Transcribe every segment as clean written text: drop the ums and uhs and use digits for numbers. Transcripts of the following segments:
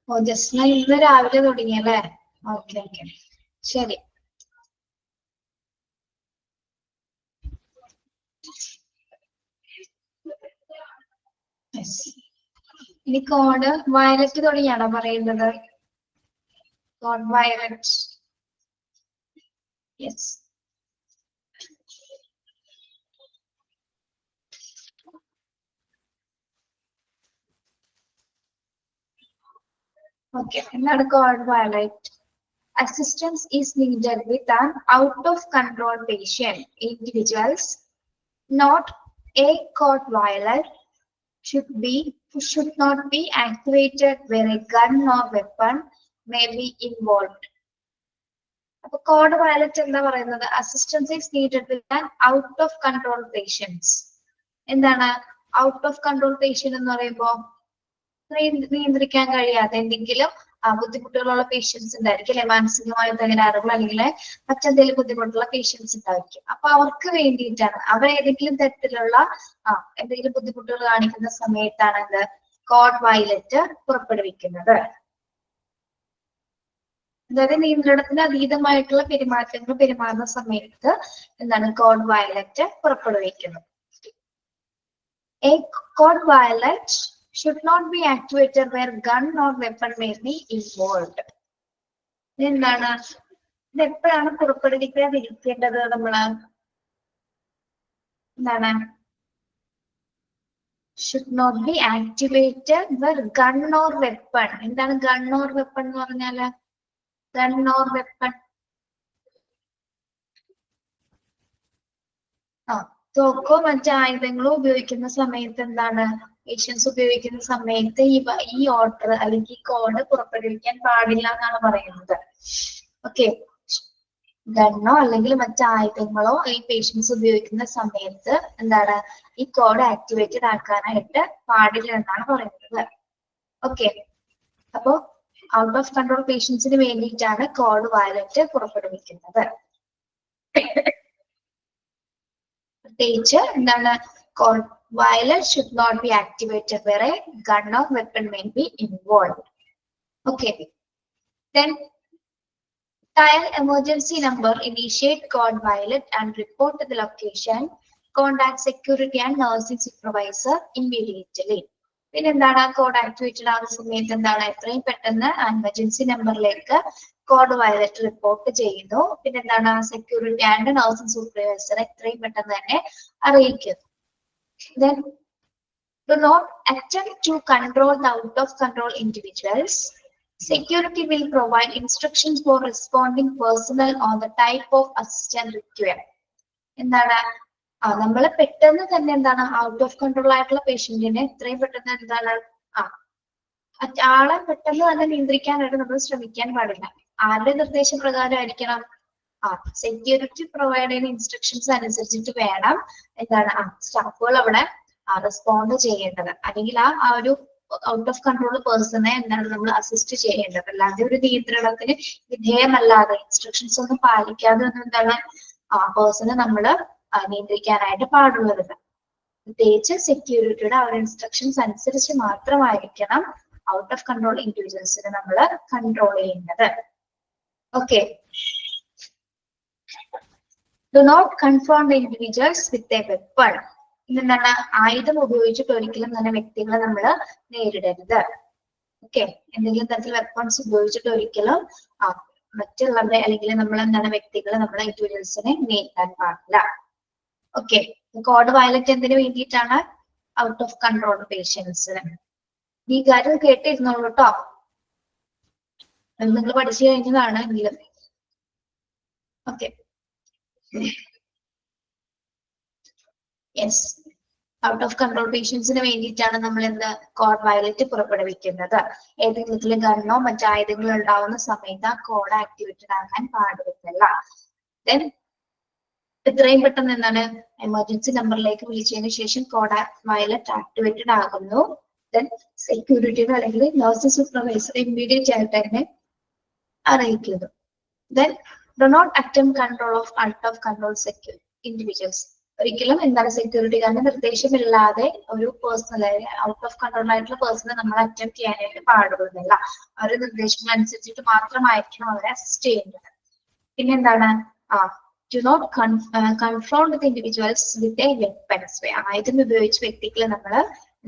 ഓ just ഇന്ന് രാവിലെ തുടങ്ങിയല്ലേ? Okay okay ശരി. ഇനി കോഡ് വയലറ്റ് തുടങ്ങിയാണോ പറയുന്നത്? Code violet. Yes. Okay, another code violet. Assistance is needed with an out-of-control patient. Individuals, not a code violet, should not be activated where a gun or weapon may be involved. അപ്പോൾ code violet എന്താ പറയുന്നത്? Assistance is needed with an out-of-control patients. എന്താണ് out of control patient എന്ന് പറയുമ്പോൾ? നിയന്ത്രിക്കാൻ കഴിയാതെ എന്തെങ്കിലും ബുദ്ധിമുട്ടുകളുള്ള patients ഉണ്ടായിരിക്കും അല്ലെ, മാനസികമായ തകരാറുകൾ അല്ലെങ്കിൽ മറ്റെന്തെങ്കിലും ബുദ്ധിമുട്ടുള്ള പേഷ്യൻസ് ഉണ്ടായിരിക്കും. അപ്പൊ അവർക്ക് വേണ്ടിയിട്ടാണ്, അവർ ഏതെങ്കിലും തരത്തിലുള്ള എന്തെങ്കിലും ബുദ്ധിമുട്ടുകൾ കാണിക്കുന്ന സമയത്താണ് എന്ത് കോഡ് വയലറ്റ് പുറപ്പെടുവിക്കുന്നത്. അതായത് നിയന്ത്രണത്തിന് അതീതമായിട്ടുള്ള പെരുമാറ്റങ്ങൾ പെരുമാറുന്ന സമയത്ത് എന്താണ് കോഡ് വയലറ്റ് പുറപ്പെടുവിക്കുന്നത്. A code violet should not be activated where gun or weapon may be involved. എന്താണ് ഇത് എപ്പോഴാണ് പുറപ്പെടുവിക്കാതിരിക്കേണ്ടത്? നമ്മള് എന്താണ് should not be activated where gun or weapon. എന്താണ് gun or weapon എന്ന് പറഞ്ഞാല്? gun or weapon തോക്കോ മറ്റു ആയുധങ്ങളോ ഉപയോഗിക്കുന്ന സമയത്ത് എന്താണ് പേഷ്യൻസ് ഉപയോഗിക്കുന്ന സമയത്ത് ഈ ഓർഡർ അല്ലെങ്കിൽ ഈ കോഡ് പുറപ്പെടുവിക്കാൻ പാടില്ല എന്നാണ് പറയുന്നത്. ഓക്കെ, ഗണ്ണോ അല്ലെങ്കിൽ മറ്റു ആയുധങ്ങളോ ഈ പേഷ്യൻസ് ഉപയോഗിക്കുന്ന സമയത്ത് എന്താണ് ഈ കോഡ് ആക്ടിവേറ്റഡ് ആക്കാനായിട്ട് പാടില്ല എന്നാണ് പറയുന്നത്. ഓക്കെ, അപ്പോ ഔട്ട് ഓഫ് കൺട്രോൾ പേഷ്യൻസിന് വേണ്ടിയിട്ടാണ് കോഡ് വയലറ്റ് പുറപ്പെടുവിക്കുന്നത്. പ്രത്യേകിച്ച് എന്താണ് code violet should not be activated where a gun or weapon may be involved. Okay, then dial emergency number, initiate code violet and report to the location. Contact security and nursing supervisor immediately. പിന്നെ എന്താണ് code activated ആകുന്ന സമയത്ത് എന്താണ് എത്രയും പെട്ടെന്ന് emergency നമ്പറിലേക്ക് code violet report ചെയ്യുന്നു. പിന്നെ എന്താണ് സെക്യൂരിറ്റി ആൻഡ് നഴ്സിംഗ് സൂപ്പർവൈസർ എത്രയും പെട്ടെന്ന് തന്നെ അറിയിക്കുന്നു. Then do not attempt to control the out of control individuals. Security will provide instructions for responding personnel on the type of assistance required. എന്താണ് നമ്മൾ പെട്ടെന്ന് തന്നെ എന്താണ് ഔട്ട് ഓഫ് കൺട്രോൾ ആയിട്ടുള്ള പേഷ്യന്റിനെ എത്രയും പെട്ടെന്ന് എന്താണ് ആളെ പെട്ടെന്ന് തന്നെ നിയന്ത്രിക്കാനായിട്ട് നമ്മൾ ശ്രമിക്കാൻ പാടില്ല. ആരുടെ നിർദ്ദേശപ്രകാരം ആയിരിക്കണം? സെക്യൂരിറ്റി പ്രൊവൈഡ് ചെയ്യുന്ന ഇൻസ്ട്രക്ഷൻസ് അനുസരിച്ചിട്ട് വേണം എന്താണ് സ്റ്റാഫുകൾ അവിടെ റെസ്പോണ്ട് ചെയ്യേണ്ടത്, അല്ലെങ്കിൽ ആ ഒരു ഔട്ട് ഓഫ് കൺട്രോൾ പേഴ്സണെ എന്താണ് നമ്മൾ അസിസ്റ്റ് ചെയ്യേണ്ടത്. അല്ലാതെ ഒരു നിയന്ത്രണത്തിന് വിധേയമല്ലാതെ ഇൻസ്ട്രക്ഷൻസ് ഒന്നും പാലിക്കാതെ ഒന്നും എന്താണ് പേഴ്സണെ നമ്മൾ നിയന്ത്രിക്കാനായിട്ട് പാടുള്ളതില്ല. പ്രത്യേകിച്ച് സെക്യൂരിറ്റിയുടെ ആ ഒരു ഇൻസ്ട്രക്ഷൻസ് അനുസരിച്ച് മാത്രമായിരിക്കണം ഔട്ട് ഓഫ് കൺട്രോൾ ഇൻഡിവിജ്വൽസിനെ നമ്മൾ കൺട്രോൾ ചെയ്യുന്നത്. Okay, do not confront the individuals with a weapon. എന്താണ് ആയുധം ഉപയോഗിച്ചിട്ട് ഒരിക്കലും തന്നെ വ്യക്തികളെ നമ്മൾ നേരിടരുത്. ഓക്കെ, എന്തെങ്കിലും തരത്തിൽ വെപ്പൺസ് ഉപയോഗിച്ചിട്ട് ഒരിക്കലും മറ്റുള്ളവരെ അല്ലെങ്കിൽ നമ്മൾ എന്താണ് വ്യക്തികളെ നമ്മളെ ഇൻഡിവിജ്വൽസിനെ നേരിടാൻ പാടില്ല. ഓക്കെ, കോഡ് വയലറ്റ് എന്തിനു വേണ്ടിയിട്ടാണ്? ഔട്ട് ഓഫ് കൺട്രോൾ പേഷ്യൻസിന്. ഈ കാര്യം കേട്ടിരുന്നോളൂ കേട്ടോ, നിങ്ങൾ പഠിച്ചു കഴിഞ്ഞതാണ് എങ്കിലും. Okay, yes, out of control പേഷ്യൻസിന് വേണ്ടിയിട്ടാണ് നമ്മൾ എന്ത് കോഡ് വയലറ്റ് പുറപ്പെടുവിക്കുന്നത്. ഏതെങ്കിലും ഗണ്ണോ മറ്റായുധങ്ങളോ ഉണ്ടാവുന്ന സമയത്ത് ആ കോഡ് ആക്ടിവേറ്റഡ് ആകാൻ പാടില്ല. ദെൻ എത്രയും പെട്ടെന്ന് എന്താണ് എമർജൻസി നമ്പറിലേക്ക് വിളിച്ചതിന് ശേഷം കോഡ് വയലറ്റ് ആക്ടിവേറ്റഡ് ആകുന്നു. ദെൻ സെക്യൂരിറ്റിയുടെ അല്ലെങ്കിൽ നഴ്സിംഗ് സൂപ്പർവൈസർ ഇമ്മീഡിയറ്റ് ആയിട്ട് തന്നെ അറിയിക്കുന്നു. Then do not attempt control of out of control secure individuals. ഒരിക്കലും എന്താണ് സെക്യൂരിറ്റി ഗാർഡിന്റെ നിർദ്ദേശമില്ലാതെ ഒരു പേഴ്സണൽ ഔട്ട് ഓഫ് കൺട്രോൾ ആയിട്ടുള്ള പേഴ്സണെ നമ്മൾ അറ്റംപ്റ്റ് ചെയ്യാനായിട്ട് പാടുന്നില്ല. അവരുടെ നിർദ്ദേശങ്ങൾ അനുസരിച്ചിട്ട് മാത്രമായിരിക്കണം അവരെ അസിസ്റ്റ് ചെയ്യേണ്ടത്. പിന്നെ എന്താണ് to not confront with individuals with a weapons. ആയുധം ഉപയോഗിച്ച് വ്യക്തികളെ നമ്മൾ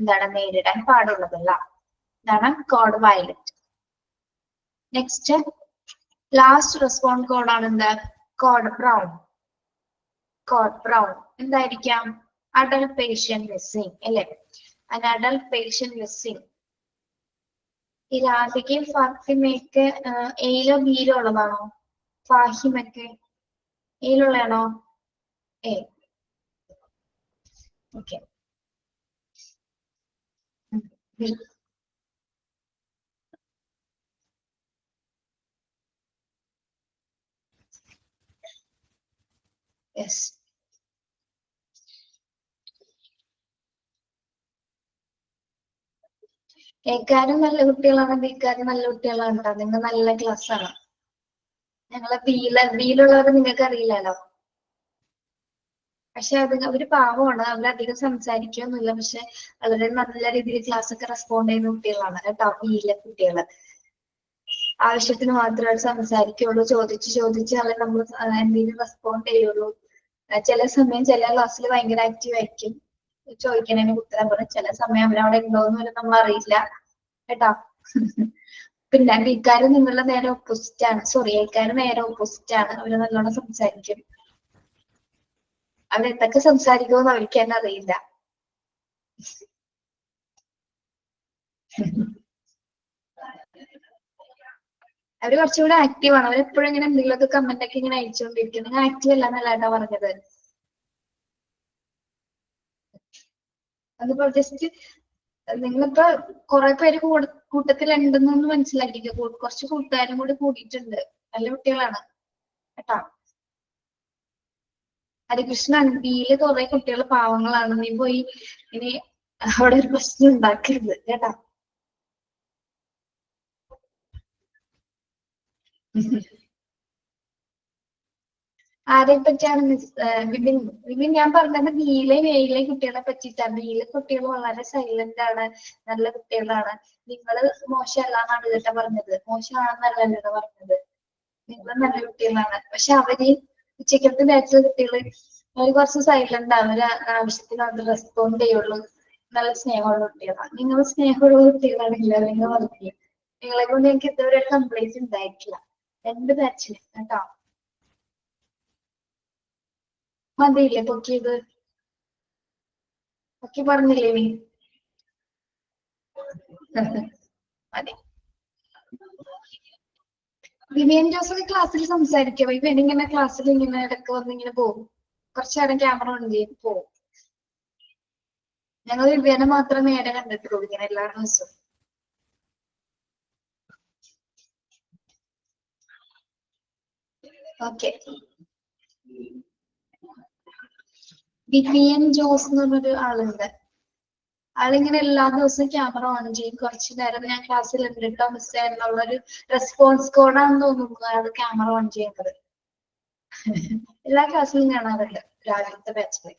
എന്താണ് നേരിടാൻ പാടുള്ളതല്ല. ഇതാണ് code violent. Next last response കോഡാണ് എന്ത്? Code brown. കോഡ് ബ്രൗൺ എന്തായിരിക്കാം? അഡൽട്ട് പേഷ്യന്റ് മിസ്സിംഗ് അല്ലെ? an adult patient missing. ഈ രാധികയും ഫാത്തിമയൊക്കെ എയിലോ ബിയിലോ ഉള്ളതാണോ? ഫാഹിമൊക്കെ എയിലുള്ളതാണോ? എ. ഓക്കെ. ബി. യെസ്. എക്കാരും നല്ല കുട്ടികളാണ്, ബിക്കാരും നല്ല കുട്ടികളാണ് കേട്ടോ. നിങ്ങൾ നല്ല ക്ലാസ് ആണ്. ഞങ്ങളെ ബിയിലുള്ളവർ നിങ്ങൾക്ക് അറിയില്ലല്ലോ. പക്ഷെ അവര് പാവമാണ്, അവരധികം സംസാരിക്കൊന്നുമില്ല. പക്ഷെ വളരെ നല്ല രീതിയിൽ ക്ലാസ് ഒക്കെ റെസ്പോണ്ട് ചെയ്യുന്ന കുട്ടികളാണ് കേട്ടോ ബിയിലെ കുട്ടികള്. ആവശ്യത്തിന് മാത്രമേ സംസാരിക്കുള്ളൂ. ചോദിച്ച് അല്ലെ നമ്മൾ എന്തെങ്കിലും റെസ്പോണ്ട് ചെയ്യുള്ളൂ. ചില സമയം ചില ക്ലാസ്സിൽ ഭയങ്കര ആക്റ്റീവ് ആയിരിക്കും, ചോദിക്കണതിന് ഉത്തരം പറയും. ചില സമയം അവരവിടെ ഉണ്ടോന്ന് പോലും നമ്മൾ അറിയില്ല കേട്ടോ. പിന്നെ ബിക്കാര് നിങ്ങളുടെ നേരെ ഓപ്പോസിറ്റ് ആണ്. സോറി, എക്കാര് നേരെ ഓപ്പോസിറ്റ് ആണ്. അവര് നല്ലോണം സംസാരിക്കും. അവരെന്തൊക്കെ സംസാരിക്കുമെന്ന് അവർക്ക് തന്നെ അറിയില്ല. അവര് കുറച്ചുകൂടെ ആക്റ്റീവ് ആണ്. അവരെപ്പോഴും ഇങ്ങനെ എന്തെങ്കിലുമൊക്കെ കമന്റ് ഒക്കെ ഇങ്ങനെ അയച്ചുകൊണ്ടിരിക്കും. നിങ്ങൾ ആക്റ്റീവ് അല്ല എന്നല്ല പറഞ്ഞത്. അതുപോലെ ജസ്റ്റ് നിങ്ങളിപ്പോ കുറെ പേര് കൂട്ടത്തിലുണ്ടെന്നൊന്ന് മനസ്സിലാക്കിക്കോ. കുറച്ച് കൂട്ടുകാരും കൂടി കൂടിയിട്ടുണ്ട്. നല്ല കുട്ടികളാണ് കേട്ടോ. ഹരികൃഷ്ണൻ, ബിയില് കുറെ കുട്ടികൾ പാവങ്ങളാണ്. നീ പോയി ഇനി അവിടെ ഒരു പ്രശ്നം ഉണ്ടാക്കരുത് കേട്ടാ. ആരെ പറ്റിയാണ് വിപിൻ ഞാൻ പറഞ്ഞത് ബിയിലെ എയിലെ കുട്ടികളെ പറ്റിയിട്ടാണ്. ബിയിലെ കുട്ടികൾ വളരെ സൈലന്റ് ആണ്, നല്ല കുട്ടികളാണ്. നിങ്ങള് മോശമല്ല എന്നാണ് കേട്ടാ പറഞ്ഞത്. മോശമാണെന്നല്ല പറഞ്ഞത്. നിങ്ങൾ നല്ല കുട്ടികളാണ്. പക്ഷെ അവര് ഉച്ചക്കത്തെ ബാച്ചിലെ കുട്ടികള് അവര് കുറച്ച് സൈലന്റ് ആണ്. അവര് ആവശ്യത്തിന് അത് റെസ്പോണ്ട് ചെയ്യുള്ളൂ. നല്ല സ്നേഹമുള്ള കുട്ടികളാണ്. നിങ്ങൾ സ്നേഹമുള്ള കുട്ടികളാണില്ല. നിങ്ങൾ പറഞ്ഞില്ല. നിങ്ങളെ കൊണ്ട് എനിക്ക് ഇതുവരെ കംപ്ലൈന്റ് ഉണ്ടായിട്ടില്ല രണ്ട് ബാച്ചില് കേട്ടോ. മതിയില്ലേ പൊക്കിയത്? പൊക്കി പറഞ്ഞില്ലേ നീ? മതി. വിവിയൻ ജോസഫ് ക്ലാസ്സിൽ സംസാരിക്കുക. ഇവൻ ഇങ്ങനെ ക്ലാസ്സിൽ ഇങ്ങനെ ഇടയ്ക്ക് വന്ന് ഇങ്ങനെ പോകും. കുറച്ചു നേരം ക്യാമറ ഓൺ ചെയ്ത് പോകും. ഞങ്ങൾ വിവിയനെ മാത്രം നേരെ കണ്ടിട്ടുള്ളൂ ഇങ്ങനെ എല്ലാ ദിവസവും. ഓക്കെ. വിവിയൻ ജോസ് എന്ന് പറഞ്ഞൊരു ആളുണ്ട്. ആളിങ്ങനെ എല്ലാ ദിവസവും ക്യാമറ ഓൺ ചെയ്യും. കുറച്ചു നേരം ഞാൻ ക്ലാസ്സിൽ ഉണ്ടിട്ടോ മിസ് എന്നുള്ളൊരു റെസ്പോൺസ് കോഡാണെന്ന് തോന്നുന്നു അത് ക്യാമറ ഓൺ ചെയ്യുന്നത്. എല്ലാ ക്ലാസ്സിലും കാണാറുണ്ട് രാവിലത്തെ ബാച്ചില്.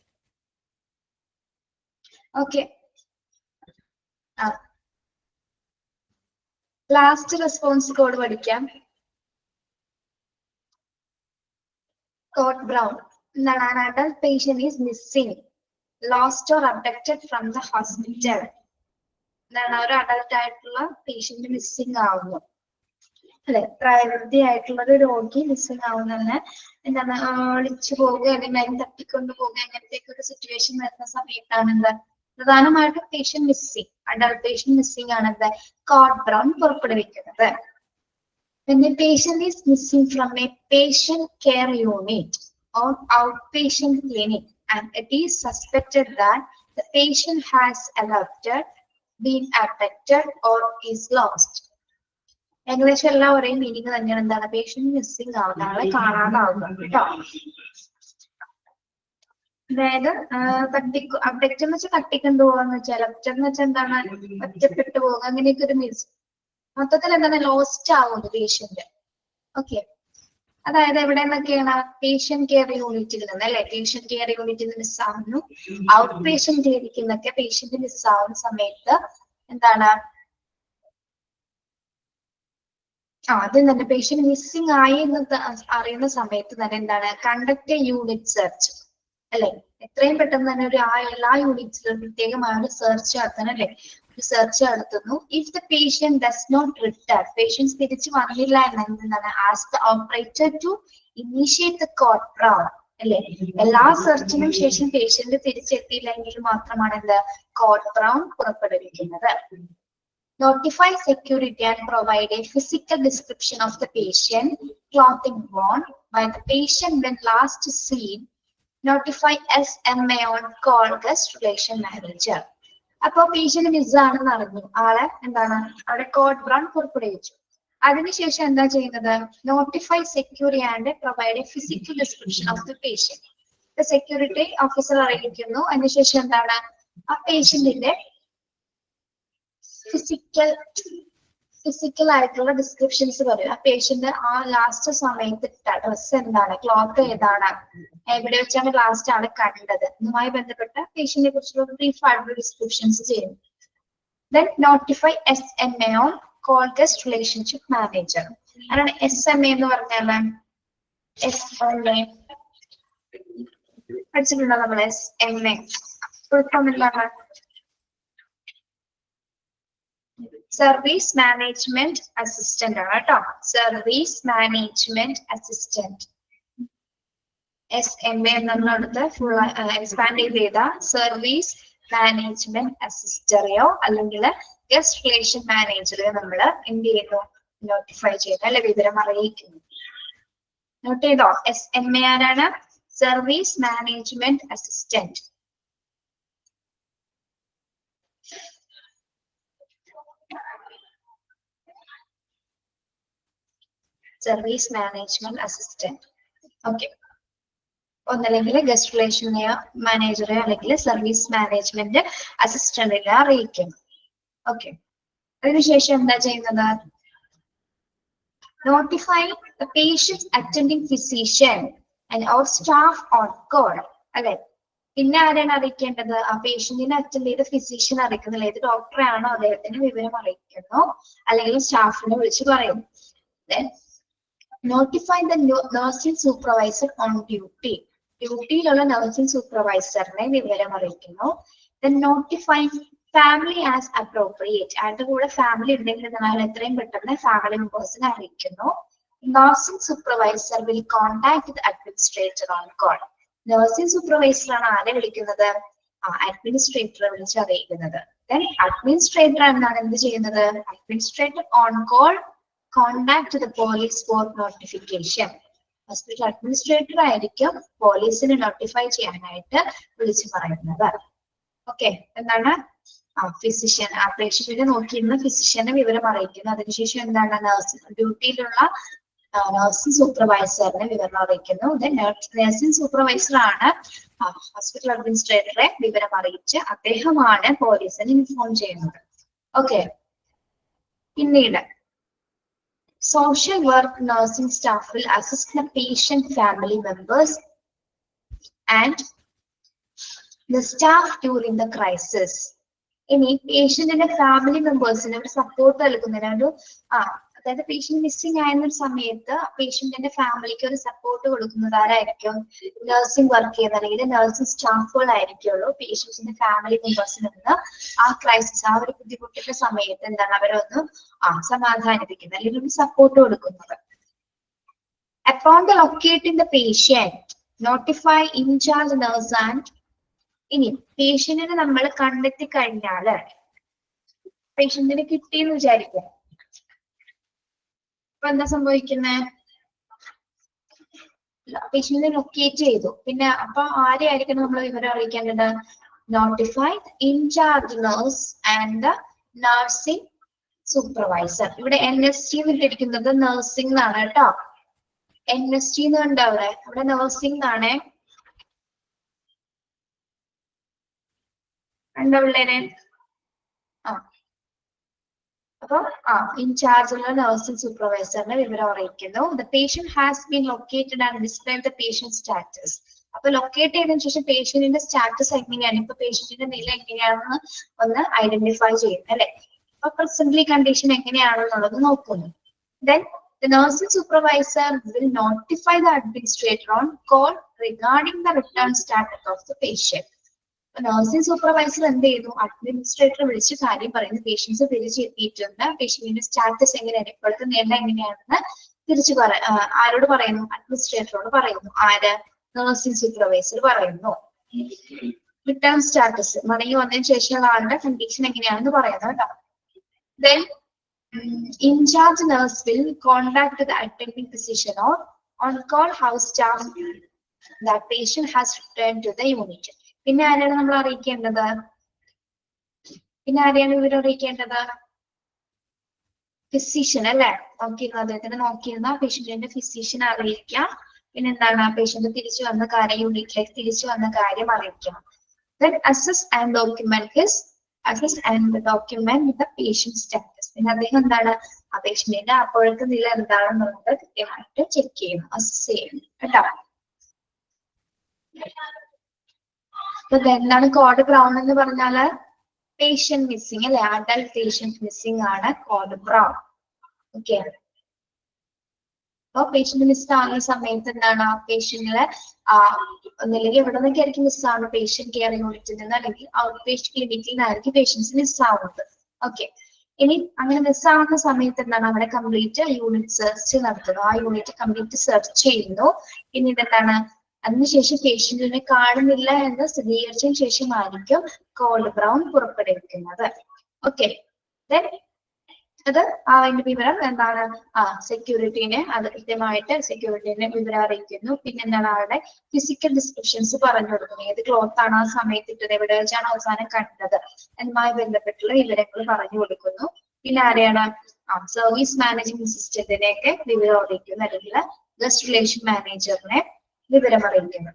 ഓക്കെ. ലാസ്റ്റ് റെസ്പോൺസ് കോഡ് പഠിക്കാം. കോഡ് ബ്രൗൺ എന്താണ്? An adult patient is missing, lost or abducted from the hospital. എന്താണ്? ഒരു അഡൽട്ട് ആയിട്ടുള്ള പേഷ്യന്റ് മിസ്സിംഗ് ആവുന്നു അല്ലെ? പ്രായപൂർത്തിയായിട്ടുള്ള ഒരു രോഗി മിസ്സിംഗ് ആവുന്നതിന് എന്താണ് ഒളിച്ചു പോവുക അല്ലെങ്കിൽ തട്ടിക്കൊണ്ടു പോവുക അങ്ങനത്തെ ഒരു സിറ്റുവേഷൻ വരുന്ന സമയത്താണ് എന്താ പ്രധാനമായിട്ടും patient missing, adult patient missing ആണ് എന്താ കോഡ് ബ്രൗൺ പുറപ്പെടുവിക്കുന്നത്. When the patient is missing from a patient care unit or outpatient clinic and it is suspected that the patient has adopted, been abducted or is lost. ഏകദേശം എല്ലാം ഒരേ meaning തന്നെയാണ്. എന്താണ്? Patient missing ആവുന്ന ആളെ കാണാതാവുക കേട്ടോ. അതായത് അബ്ഡക്റ്റ് എന്ന് വെച്ചാൽ തട്ടിക്കൊണ്ടു പോകാന്ന് വെച്ചാൽ, അബ്ഡക്റ്റ് എന്ന് വെച്ചാൽ എന്താണ്? ഒറ്റപ്പെട്ടു പോകുക അങ്ങനെയൊക്കെ ഒരു മീൻസ്. മൊത്തത്തിൽ എന്താണ്? ലോസ്റ്റ് ആവുന്നു പേഷ്യന്റ്. ഓക്കെ. അതായത് എവിടെ നിന്നൊക്കെയാണ് പേഷ്യന്റ് കെയർ യൂണിറ്റിൽ നിന്ന് അല്ലെ, പേഷ്യന്റ് കെയർ യൂണിറ്റിൽ നിന്ന് മിസ്സാവുന്നു. ഔട്ട് പേഷ്യന്റ് ഏരിയയിൽ നിന്നൊക്കെ പേഷ്യന്റ് മിസ്സാവുന്ന സമയത്ത് എന്താണ് ആദ്യം തന്നെ പേഷ്യന്റ് മിസ്സിംഗ് ആയി എന്ന് അറിയുന്ന സമയത്ത് തന്നെ എന്താണ് കണ്ടക്ട് യൂണിറ്റ് സെർച്ച് അല്ലെ, എത്രയും പെട്ടെന്ന് തന്നെ ഒരു എല്ലാ യൂണിറ്റ്സിലും പ്രത്യേകമായ ഒരു സെർച്ച് നടത്തണം അല്ലെ, ഒരു സെർച്ച് നടത്തുന്നു. If the patient does not return, patients തിരിച്ചു വന്നില്ല എന്താണ് ask the operator to initiate the code brown അല്ലെ, എല്ലാ സെർച്ചിനും ശേഷം പേഷ്യന്റ് തിരിച്ചെത്തിയില്ലെങ്കിൽ മാത്രമാണ് എന്ത് കോഡ് ബ്രൗൺ പുറപ്പെടുവിക്കുന്നത്. Notify security and provide a physical description of the patient, clothing worn by the patient when last seen. Notify SMA on call guest relation manager. അപ്പൊ patient മിസ്സാണെന്ന് അറിഞ്ഞു, ആളെ എന്താണ് അവിടെ കോഡ് ബ്രൗൺ പുറപ്പെടുവിച്ചു. അതിനുശേഷം എന്താ ചെയ്യുന്നത്, notify security and provide A physical description of the patient. Security officer അറിയിക്കുന്നു. അതിനുശേഷം എന്താണ് ആ പേഷ്യന്റിന്റെ ഫിസിക്കൽ ആയിട്ടുള്ള ഡിസ്ക്രിപ്ഷൻസ് പറയും. ആ പേഷ്യന്റ് ആ ലാസ്റ്റ് സമയത്ത് ഡ്രസ് എന്താണ്, ക്ലോത്ത് ഏതാണ്, എവിടെ വെച്ചാണ് ലാസ്റ്റ് ആണ് കണ്ടത്, ഇതുമായി ബന്ധപ്പെട്ട പേഷ്യന്റിനെ കുറിച്ചുള്ള ബ്രീഫ് ആയിട്ടുള്ള ഡിസ്ക്രിപ്ഷൻസ് ചെയ്യും. Then notify SMA on call guest relationship manager. അതാണ് SMA എന്ന് പറഞ്ഞാൽ പഠിച്ചിട്ടുണ്ടോ നമ്മൾ? SMA എന്താണ്? സർവീസ് മാനേജ്മെന്റ് അസിസ്റ്റന്റ് ആണ് കേട്ടോ. സർവീസ് മാനേജ്മെന്റ് അസിസ്റ്റന്റ് SMA എന്നുള്ളത് ഫുൾ എക്സ്പാൻഡ് ചെയ്ത സർവീസ് മാനേജ്മെന്റ് അസിസ്റ്ററെയോ അല്ലെങ്കിൽ ഗസ്റ്റ് റിലേഷൻ മാനേജറെയോ നമ്മൾ എന്ത് ചെയ്യുന്നു, നോട്ടിഫൈ ചെയ്യുന്നു അല്ലെ, വിവരം അറിയിക്കുന്നു. നോട്ട് ചെയ്തോ? SMA ആരാണ്? Service management assistant. Service management assistant. Okay, ഒന്നല്ലെങ്കിൽ ഗസ്റ്റ് റിലേഷൻ മാനേജറെ അല്ലെങ്കിൽ സർവീസ് മാനേജ്മെന്റ് അസിസ്റ്റന്റിനെ അറിയിക്കും. ഓക്കെ, അതിനുശേഷം എന്താ ചെയ്യുന്നത്, notify the patient attending physician and or staff on call അല്ലെ. പിന്നെ ആരാണ് അറിയിക്കേണ്ടത്? ആ പേഷ്യന്റിനെ അറ്റൻഡ് ചെയ്ത ഫിസിഷ്യൻ അറിയിക്കുന്നില്ല, ഏത് ഡോക്ടറെ ആണോ അദ്ദേഹത്തിന് വിവരം അറിയിക്കുന്നു, അല്ലെങ്കിൽ സ്റ്റാഫിനെ വിളിച്ച് പറയും. Notify the nursing supervisor on duty, ഡ്യൂട്ടിയിലുള്ള നഴ്സിംഗ് സൂപ്പർവൈസറിനെ വിവരം അറിയിക്കുന്നു. Then notify family as appropriate, അതിന്റെ കൂടെ ഫാമിലി ഉണ്ടെങ്കിൽ നമ്മൾ എത്രയും പെട്ടെന്ന് ഫാമിലി മെമ്പേഴ്സിനെ അറിയിക്കുന്നു. Nursing supervisor will contact the administrator on call. Nursing supervisor ആണ് ആരെ വിളിക്കുന്നത്? അഡ്മിനിസ്ട്രേറ്ററെ വിളിച്ച് അറിയിക്കുന്നത്. ദെൻ അഡ്മിനിസ്ട്രേറ്റർ എന്നാണ് എന്ത് ചെയ്യുന്നത്? Administrator on call contact the police four notification. Hospital administrator ആയിരിക്കും പോലീസിനെ നോട്ടിഫൈ ചെയ്യാനായിട്ട് വിളിച്ചു പറയുന്നത്. ഓക്കെ, എന്താണ് ഫിസിഷ്യൻ, ആ പേഷ്യന്റിനെ നോക്കിയിരുന്ന ഫിസിഷ്യനെ വിവരം അറിയിക്കുന്നു. അതിനുശേഷം എന്താണ് ഡ്യൂട്ടിയിലുള്ള നഴ്സിംഗ് സൂപ്പർവൈസറിനെ വിവരം അറിയിക്കുന്നു. നഴ്സിംഗ് സൂപ്പർവൈസർ ആണ് ഹോസ്പിറ്റൽ അഡ്മിനിസ്ട്രേറ്ററെ വിവരം അറിയിച്ച് അദ്ദേഹമാണ് പോലീസിനെ ഇൻഫോം ചെയ്യുന്നത്. ഓക്കെ, പിന്നീട് social work nursing staff will assist the patient family members and the staff during the crisis. ഇനി പേഷ്യന്റിന്റെ ഫാമിലി മെമ്പേഴ്സിന് ഒരു സപ്പോർട്ട് നൽകുന്നതിന് അതായത് പേഷ്യന്റ് മിസ്സിംഗ് ആയിരുന്ന ഒരു സമയത്ത് പേഷ്യന്റിന്റെ ഫാമിലിക്ക് ഒരു സപ്പോർട്ട് കൊടുക്കുന്നത് ആരായിരിക്കും? നഴ്സിംഗ് വർക്ക് ചെയ്യുന്ന അല്ലെങ്കിൽ നഴ്സിംഗ് സ്റ്റാഫുകളായിരിക്കുള്ളൂ പേഷ്യന്റിന്റെ ഫാമിലി മെമ്പേഴ്സിൽ നിന്ന് ആ ക്രൈസിസ്, ആ ഒരു ബുദ്ധിമുട്ടിന്റെ സമയത്ത് എന്താണ് അവരൊന്ന് സമാധാനിപ്പിക്കുന്നത് അല്ലെങ്കിൽ ഒരു സപ്പോർട്ട് കൊടുക്കുന്നത്. Upon the locating the patient, notify in-charge nurse and ഇനി പേഷ്യന്റിനെ നമ്മൾ കണ്ടെത്തി കഴിഞ്ഞാല് പേഷ്യന്റിനെ കിട്ടിയെന്ന് വിചാരിക്കുക, അപ്പൊ എന്താ സംഭവിക്കുന്നത്? പേഷ്യന്റിനെ ലൊക്കേറ്റ് ചെയ്തു, പിന്നെ അപ്പൊ ആരെയായിരിക്കും നമ്മൾ വിവരം അറിയിക്കേണ്ടത്? Notify incharge nurse and the nursing supervisor. ഇവിടെ NST ഇട്ടിരിക്കുന്നത് നഴ്സിംഗ് എന്നാണ് കേട്ടോ. NST എന്ന് കണ്ടോ അവിടെ നഴ്സിംഗ് എന്നാണ്. കണ്ടോ പിള്ളേരെ? അപ്പം ഇൻചാർജുള്ള നഴ്സിംഗ് സൂപ്പർവൈസറിനെ വിവരം അറിയിക്കുന്നു. The patient has been located and describe the patient status. അപ്പൊ ലൊക്കേറ്റ് ചെയ്തതിനു ശേഷം പേഷ്യന്റിന്റെ സ്റ്റാറ്റസ് എങ്ങനെയാണ്, ഇപ്പൊ പേഷ്യന്റിന്റെ നില എങ്ങനെയാണെന്ന് ഒന്ന് ഐഡന്റിഫൈ ചെയ്യുന്നു അല്ലെ. അപ്പൊ പ്രസന്റ്ലി കണ്ടീഷൻ എങ്ങനെയാണെന്നുള്ളത് നോക്കുന്നു. Then the nursing supervisor will notify the administrator on call regarding the return status of the patient. Nursing supervisor എന്ത് ചെയ്യുന്നു, അഡ്മിനിസ്ട്രേറ്റർ വിളിച്ച് കാര്യം പറയുന്നു, പേഷ്യൻസ് തിരിച്ചെത്തിയിട്ടുണ്ട്, പേഷ്യന്റിന്റെ സ്റ്റാറ്റസ് എങ്ങനെയാണ്, ഇപ്പോഴത്തെ നില എങ്ങനെയാണെന്ന് തിരിച്ചു ആരോട് പറയുന്നു, അഡ്മിനിസ്ട്രേറ്ററോട് പറയുന്നു. ആര്, നഴ്സിംഗ് സൂപ്പർവൈസർ പറയുന്നു. റിട്ടേൺ സ്റ്റാറ്റസ്, മടങ്ങി വന്നതിന് ശേഷമുള്ള ആളുടെ കണ്ടീഷൻ എങ്ങനെയാണെന്ന് പറയുന്നു കേട്ടോ. Then in charge nurse will contact the attending physician or on-call house staff that patient has returned to the unit. പിന്നെ ആരെയാണ് നമ്മൾ അറിയിക്കേണ്ടത്, പിന്നെ ആരെയാണ് വിവരം അറിയിക്കേണ്ടത്, ഫിസിഷ്യൻ അല്ലെ. നോക്കിയിരുന്ന അദ്ദേഹത്തിന് നോക്കിയിരുന്ന പേഷ്യന്റിന്റെ ഫിസിഷ്യനെ അറിയിക്കാം. പിന്നെ എന്താണ്, പേഷ്യന്റ് തിരിച്ചു വന്ന കാര്യം, യൂണിറ്റിലേക്ക് തിരിച്ചു വന്ന കാര്യം അറിയിക്കാം. Then assess and document the patient status. പിന്നെ അദ്ദേഹം എന്താണ്, ആ പേഷ്യന്റിന്റെ അപ്പോഴത്തെ നില എന്താണെന്നുള്ളത് കൃത്യമായിട്ട് ചെക്ക് ചെയ്യണം, അസസ് ചെയ്യണം കേട്ടോ. അപ്പൊ എന്താണ് കോഡ് ബ്രൗൺ എന്ന് പറഞ്ഞാല്, പേഷ്യന്റ് മിസ്സിംഗ് അല്ലെ, അഡൽട്ട് പേഷ്യന്റ് മിസ്സിംഗ് ആണ് കോഡ് ബ്രൗൺ. ഓക്കെ, അപ്പൊ പേഷ്യന്റ് മിസ് ആകുന്ന സമയത്ത് എന്താണ്, ആ പേഷ്യന്റിലെ ഒന്നില്ലെങ്കിൽ എവിടെ നിന്നൊക്കെ ആയിരിക്കും മിസ് ആവുന്നത്, പേഷ്യന്റ് കെയർ യൂണിറ്റിൽ നിന്ന് അല്ലെങ്കിൽ ഔട്ട് പേഷ്യന്റ് ക്ലിനിക്കിൽ നിന്നായിരിക്കും പേഷ്യൻസ് മിസ് ആവുന്നത്. ഓക്കെ, ഇനി അങ്ങനെ മിസ് ആവുന്ന സമയത്ത് എന്താണ്, അവിടെ കംപ്ലീറ്റ് യൂണിറ്റ് സെർച്ച് നടത്തുന്നു, ആ യൂണിറ്റ് കംപ്ലീറ്റ് സെർച്ച് ചെയ്യുന്നു. പിന്നെ ഇതെന്താണ്, അതിനുശേഷം പേഷ്യന്റിനെ കാണുന്നില്ല എന്ന് സ്ഥിരീകരിച്ചതിന് ശേഷമായിരിക്കും കോഡ് ബ്രൗൺ പുറപ്പെടുവിക്കുന്നത്. ഓക്കെ, അത് അതിന്റെ വിവരം എന്താണ്, സെക്യൂരിറ്റീനെ അത് കൃത്യമായിട്ട് സെക്യൂരിറ്റീനെ വിവരം അറിയിക്കുന്നു. പിന്നെ എന്താണ്, ആളുടെ ഫിസിക്കൽ ഡിസ്ക്രിപ്ഷൻസ് പറഞ്ഞു കൊടുക്കുന്നു, ഏത് ക്ലോത്ത് ആണ് ആ സമയത്ത് ഇട്ടത്, എവിടെ വെച്ചാണ് അവസാനം കണ്ടത് അതുമായി ബന്ധപ്പെട്ടുള്ള വിവരങ്ങൾ പറഞ്ഞു കൊടുക്കുന്നു. പിന്നെ ആരെയാണ്, സർവീസ് മാനേജ്മെന്റ് സിസ്റ്റത്തിനെയൊക്കെ വിവരം അറിയിക്കുന്നു, അല്ലെങ്കിൽ ഗസ്റ്റ് റിലേഷൻ മാനേജറിനെ വിവരം അറിയിക്കുന്നു.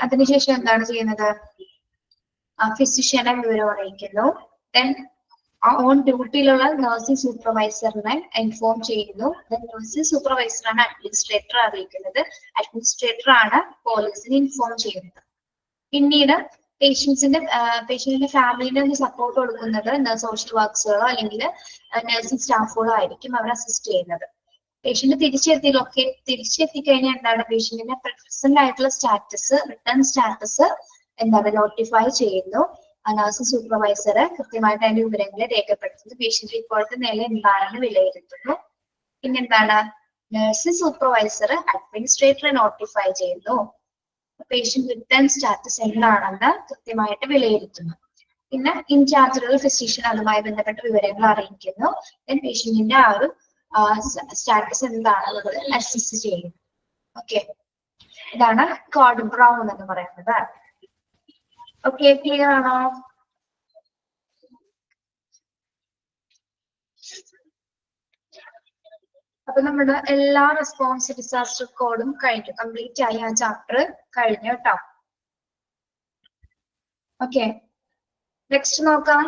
അതിനുശേഷം എന്താണ് ചെയ്യുന്നത്, ഫിസിഷ്യനെ വിവരം അറിയിക്കുന്നു. ദെൻ ഓൺ ഡ്യൂട്ടിയിലുള്ള നഴ്സിംഗ് സൂപ്പർവൈസറിനെ ഇൻഫോം ചെയ്യുന്നു. നഴ്സിംഗ് സൂപ്പർവൈസറാണ് അഡ്മിനിസ്ട്രേറ്റർ അറിയിക്കുന്നത്, അഡ്മിനിസ്ട്രേറ്റർ ആണ് പോലീസിനെ ഇൻഫോം ചെയ്യുന്നത്. പിന്നീട് പേഷ്യന്റിന്റെ ഫാമിലിയുടെ സപ്പോർട്ട് കൊടുക്കുന്നത് സോഷ്യൽ വർക്ക്സുകളോ അല്ലെങ്കിൽ നഴ്സിംഗ് സ്റ്റാഫുകളോ ആയിരിക്കും അവർ അസിസ്റ്റ് ചെയ്യുന്നത്. പേഷ്യന്റ് തിരിച്ചെത്തി കഴിഞ്ഞാൽ എന്താണ്, പേഷ്യന്റിന്റെ പ്രസന്റ് ആയിട്ടുള്ള സ്റ്റാറ്റസ്, റിട്ടേൺ സ്റ്റാറ്റസ് എന്താണ് നോട്ടിഫൈ ചെയ്യുന്നു. നഴ്സിംഗ് സൂപ്പർവൈസർ കൃത്യമായിട്ട് അതിന്റെ വിവരങ്ങളെ രേഖപ്പെടുത്തുന്നു, പേഷ്യന്റ് ഇപ്പോഴത്തെ നില എന്താണെന്ന് വിലയിരുത്തുന്നു. പിന്നെന്താണ്, നഴ്സിംഗ് സൂപ്പർവൈസർ അഡ്മിനിസ്ട്രേറ്ററെ നോട്ടിഫൈ ചെയ്യുന്നു, പേഷ്യന്റ് റിട്ടേൺ സ്റ്റാറ്റസ് എന്താണെന്ന് കൃത്യമായിട്ട് വിലയിരുത്തുന്നു. പിന്നെ ഇൻചാർജിലുള്ള ഫിസിഷ്യൻ അതുമായി ബന്ധപ്പെട്ട വിവരങ്ങൾ അറിയിക്കുന്നു. ദെൻ പേഷ്യന്റിന്റെ ആ ഒരു സ്റ്റാറ്റസ് എന്താണെന്നുള്ളത് അസസ് ചെയ്യുന്നു. ഓക്കെ, ഇതാണ് കോഡ് ബ്രൗൺ എന്ന് പറയുന്നത്. ഓക്കെ, ക്ലിയർ ആണോ? അപ്പൊ നമ്മുടെ എല്ലാ റെസ്പോൺസ് ഡിസാസ്റ്റർ കോഡും കഴിഞ്ഞു, കംപ്ലീറ്റ് ആയി, ആ ചാപ്റ്റർ കഴിഞ്ഞു കേട്ടോ. ഓക്കെ, നെക്സ്റ്റ് നോക്കാം.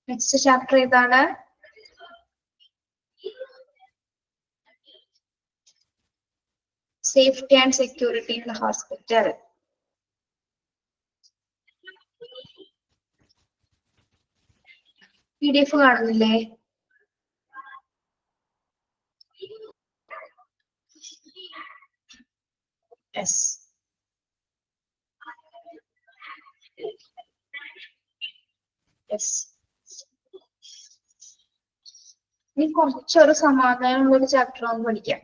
നെക്സ്റ്റ് ചാപ്റ്റർ ഏതാണ്? Safety and security in the hospital. PDF കാണുന്നില്ലേ? Yes, yes. ഇനി കുറച്ചൊരു സമാധാനമുള്ള ഒരു ചാപ്റ്റർ ഒന്ന് പഠിക്കാം.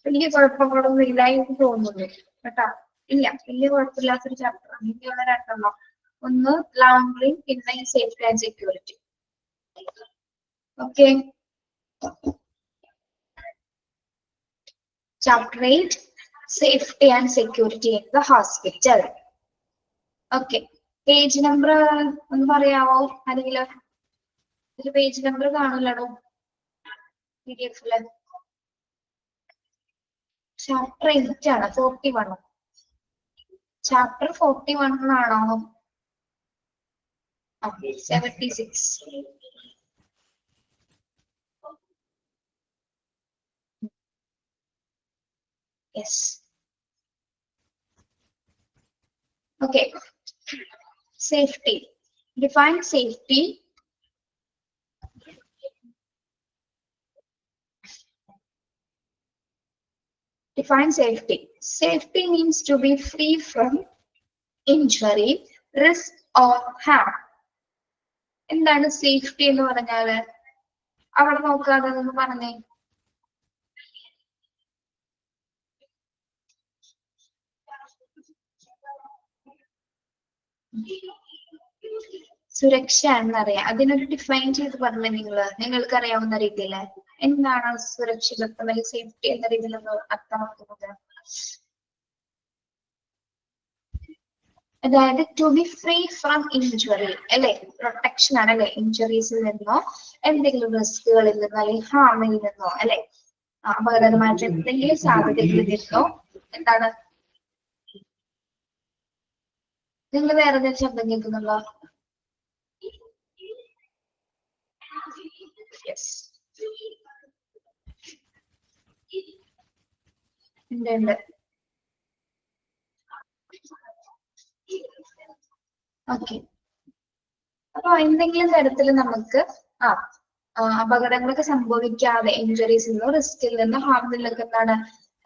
വലിയ കുഴപ്പങ്ങളൊന്നും ഇല്ല എന്ന് തോന്നുന്നു കേട്ടാ. ഇല്ല, വലിയ കുഴപ്പമില്ലാത്തൊരു ചാപ്റ്റർ ആണ്. ഇനിയുള്ള രണ്ടെണ്ണം, ഒന്ന് ലൗണ്ടറിങ്, പിന്നെ safety and security. Okay, chapter 8 safety and security in the hospital. Okay, page number ഒന്ന് പറയാവോ ആരെങ്കിലും? ഒരു പേജ് നമ്പർ കാണൂലോ PDF ല്. ചാപ്റ്റർ 8 ആണ്, 41. ചാപ്റ്റർ 41 ആണോ? 76. Yes. Okay. Safety. Define safety. Define safety. Safety means to be free from injury, risk or harm. എന്താണ് safety എന്ന് പറഞ്ഞാല്? അവിടെ നോക്കാതെ ഒന്ന് പറഞ്ഞേ. സുരക്ഷ എന്നറിയാം. അതിനൊരു ഡിഫൈൻ ചെയ്ത് പറഞ്ഞേ നിങ്ങൾക്ക് അറിയാവുന്ന രീതിയിൽ. എന്താണ് സുരക്ഷിതത്വം അല്ലെങ്കിൽ സേഫ്റ്റി എന്ന രീതിയിൽ അർത്ഥമാക്കുന്നത്? അതായത് to be free from injury അല്ലെ, പ്രൊട്ടക്ഷൻ ആണ് അല്ലെ, ഇഞ്ചുറീസിൽ നിന്നോ എന്തെങ്കിലും റിസ്കുകളിൽ നിന്നോ അല്ലെങ്കിൽ ഹാമിൽ നിന്നോ അല്ലെ, അപകടകരമായിട്ട് എന്തെങ്കിലും സാധ്യതയിൽ നിന്നോ. എന്താണ് നിങ്ങൾ വേറെ എന്തെങ്കിലും ശബ്ദം കേൾക്കുന്നുണ്ടോ? ഉണ്ട്. ഓക്കെ. അപ്പൊ എന്തെങ്കിലും തരത്തിൽ നമുക്ക് അപകടങ്ങളൊക്കെ സംഭവിക്കാതെ, ഇഞ്ചുറീസിൽ നിന്നോ റിസ്കിൽ നിന്നോ ഹാമിൽ നിന്നൊക്കെ എന്താണ്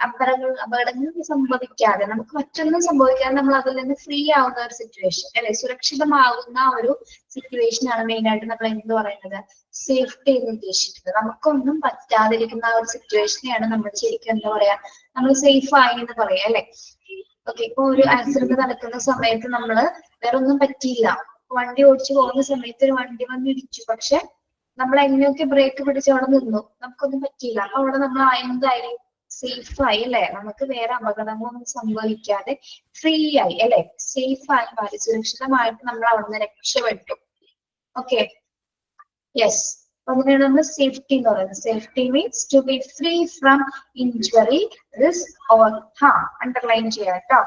അപകടങ്ങൾ സംഭവിക്കാതെ, നമുക്ക് മറ്റൊന്നും സംഭവിക്കാതെ നമ്മൾ അതിൽ നിന്ന് ഫ്രീ ആവുന്ന ഒരു സിറ്റുവേഷൻ അല്ലെ, സുരക്ഷിതമാകുന്ന ഒരു സിറ്റുവേഷൻ ആണ് മെയിൻ ആയിട്ട് നമ്മൾ എന്ത് പറയുന്നത്, സേഫ്റ്റി എന്ന് ഉദ്ദേശിക്കുന്നത്. നമുക്കൊന്നും പറ്റാതിരിക്കുന്ന ആ ഒരു സിറ്റുവേഷനെയാണ് നമ്മൾ ശരിക്കും എന്താ പറയാ, നമ്മൾ സേഫ് ആയി എന്ന് പറയാം അല്ലെ. ഓക്കെ. ഇപ്പൊ ഒരു ആക്സിഡന്റ് നടക്കുന്ന സമയത്ത് നമ്മള് വേറെ ഒന്നും പറ്റിയില്ല, വണ്ടി ഓടിച്ചു പോകുന്ന സമയത്ത് ഒരു വണ്ടി വന്ന് ഇടിച്ചു, പക്ഷെ നമ്മൾ എങ്ങനെയൊക്കെ ബ്രേക്ക് പിടിച്ച് അവിടെ നിന്നു, നമുക്കൊന്നും പറ്റിയില്ല. അപ്പൊ അവിടെ നമ്മൾ എന്തായാലും സേഫ് ആയി അല്ലെ, നമുക്ക് വേറെ അപകടങ്ങളൊന്നും സംഭവിക്കാതെ ഫ്രീ ആയി അല്ലെ, സേഫ് ആയി മാറി, സുരക്ഷിതമായിട്ട് നമ്മൾ അവിടെ നിന്ന് രക്ഷപ്പെട്ടു. ഓക്കെ. യെസ്. അതിനാണ് നമ്മൾ സേഫ്റ്റി എന്ന് പറയുന്നത്. Safety means to be free from injury, risk or harm. Underline ചെയ്യാം കേട്ടോ.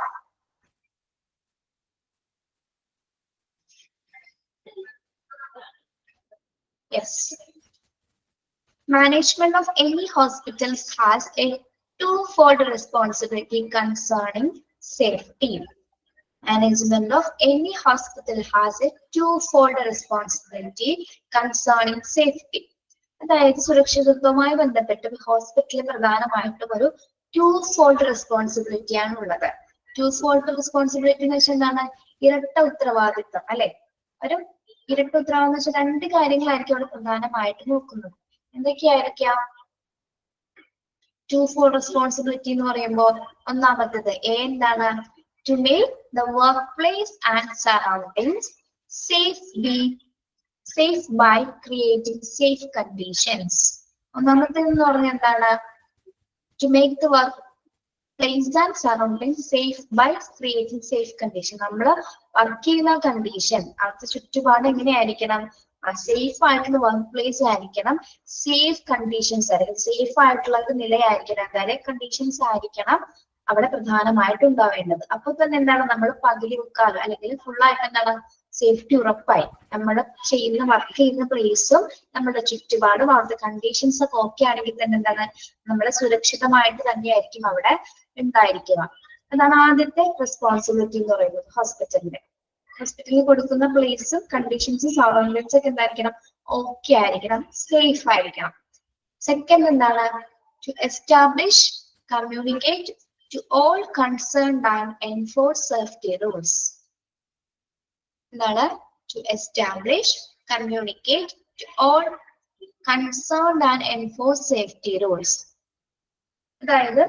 Yes. Management of any hospitals has a twofold responsibility concerning safety. Management of any hospital has a twofold responsibility concerning safety. അതായത് സുരക്ഷിതത്വവുമായി ബന്ധപ്പെട്ട് ഹോസ്പിറ്റലിൽ പ്രധാനമായിട്ടും ഒരു to-fold responsibility ആണ് ഉള്ളത്. To-fold responsibility എന്ന് വെച്ചാൽ എന്താണ്? ഇരട്ട ഉത്തരവാദിത്വം അല്ലെ. ഒരു ഇരട്ട ഉത്തരവാദിത്വം എന്ന് വെച്ചാൽ രണ്ട് കാര്യങ്ങളായിരിക്കും അവിടെ പ്രധാനമായിട്ട് നോക്കുന്നത്. എന്തൊക്കെയായിരിക്കാം ടു-ഫോൾഡ് റെസ്പോൺസിബിലിറ്റി എന്ന് പറയുമ്പോൾ? ഒന്നാമത്തേത് എന്താണ്? To make the workplace and surroundings safe by creating safe conditions. ഒന്നാമത്തേതെന്ന് പറഞ്ഞാൽ എന്താണ്? To make the workplace and surroundings safe by creating safe condition. നമ്മൾ വർക്ക് ചെയ്യുന്ന കണ്ടീഷൻ, അടുത്ത ചുറ്റുപാട് എങ്ങനെയായിരിക്കണം? സേഫ് ആയിട്ടുള്ള വർക്ക് പ്ലേസ് ആയിരിക്കണം, സേഫ് കണ്ടീഷൻസ് ആയിരിക്കും, സേഫ് ആയിട്ടുള്ള നിലയായിരിക്കണം, അതായത് കണ്ടീഷൻസ് ആയിരിക്കണം അവിടെ പ്രധാനമായിട്ട് ഉണ്ടാവേണ്ടത്. അപ്പൊ തന്നെ എന്താണ്, നമ്മൾ പകുതി മുക്കാലും അല്ലെങ്കിൽ ഫുള്ളായിട്ട് എന്താണ് സേഫ്റ്റി ഉറപ്പായി. നമ്മൾ വർക്ക് ചെയ്യുന്ന പ്ലേസും നമ്മുടെ ചുറ്റുപാടും അവിടുത്തെ കണ്ടീഷൻസ് ഒക്കെ ഓക്കെ ആണെങ്കിൽ തന്നെ എന്താണ്, നമ്മൾ സുരക്ഷിതമായിട്ട് തന്നെയായിരിക്കും അവിടെ ഉണ്ടായിരിക്കുക. അതാണ് ആദ്യത്തെ റെസ്പോൺസിബിലിറ്റി എന്ന് പറയുന്നത് ഹോസ്പിറ്റലിന്റെ. ഹോസ്പിറ്റലിൽ കൊടുക്കുന്ന പ്ലേസും കണ്ടീഷൻസും സറൗണ്ടിങ്സ് ഒക്കെ എന്തായിരിക്കണം? ഓക്കെ ആയിരിക്കണം, സേഫ് ആയിരിക്കണം. സെക്കൻഡ് എന്താണ്? To establish, communicate to all concerned and enforce safety rules. എന്താണ്? To establish, communicate to all concerned and enforce safety rules. അതായത്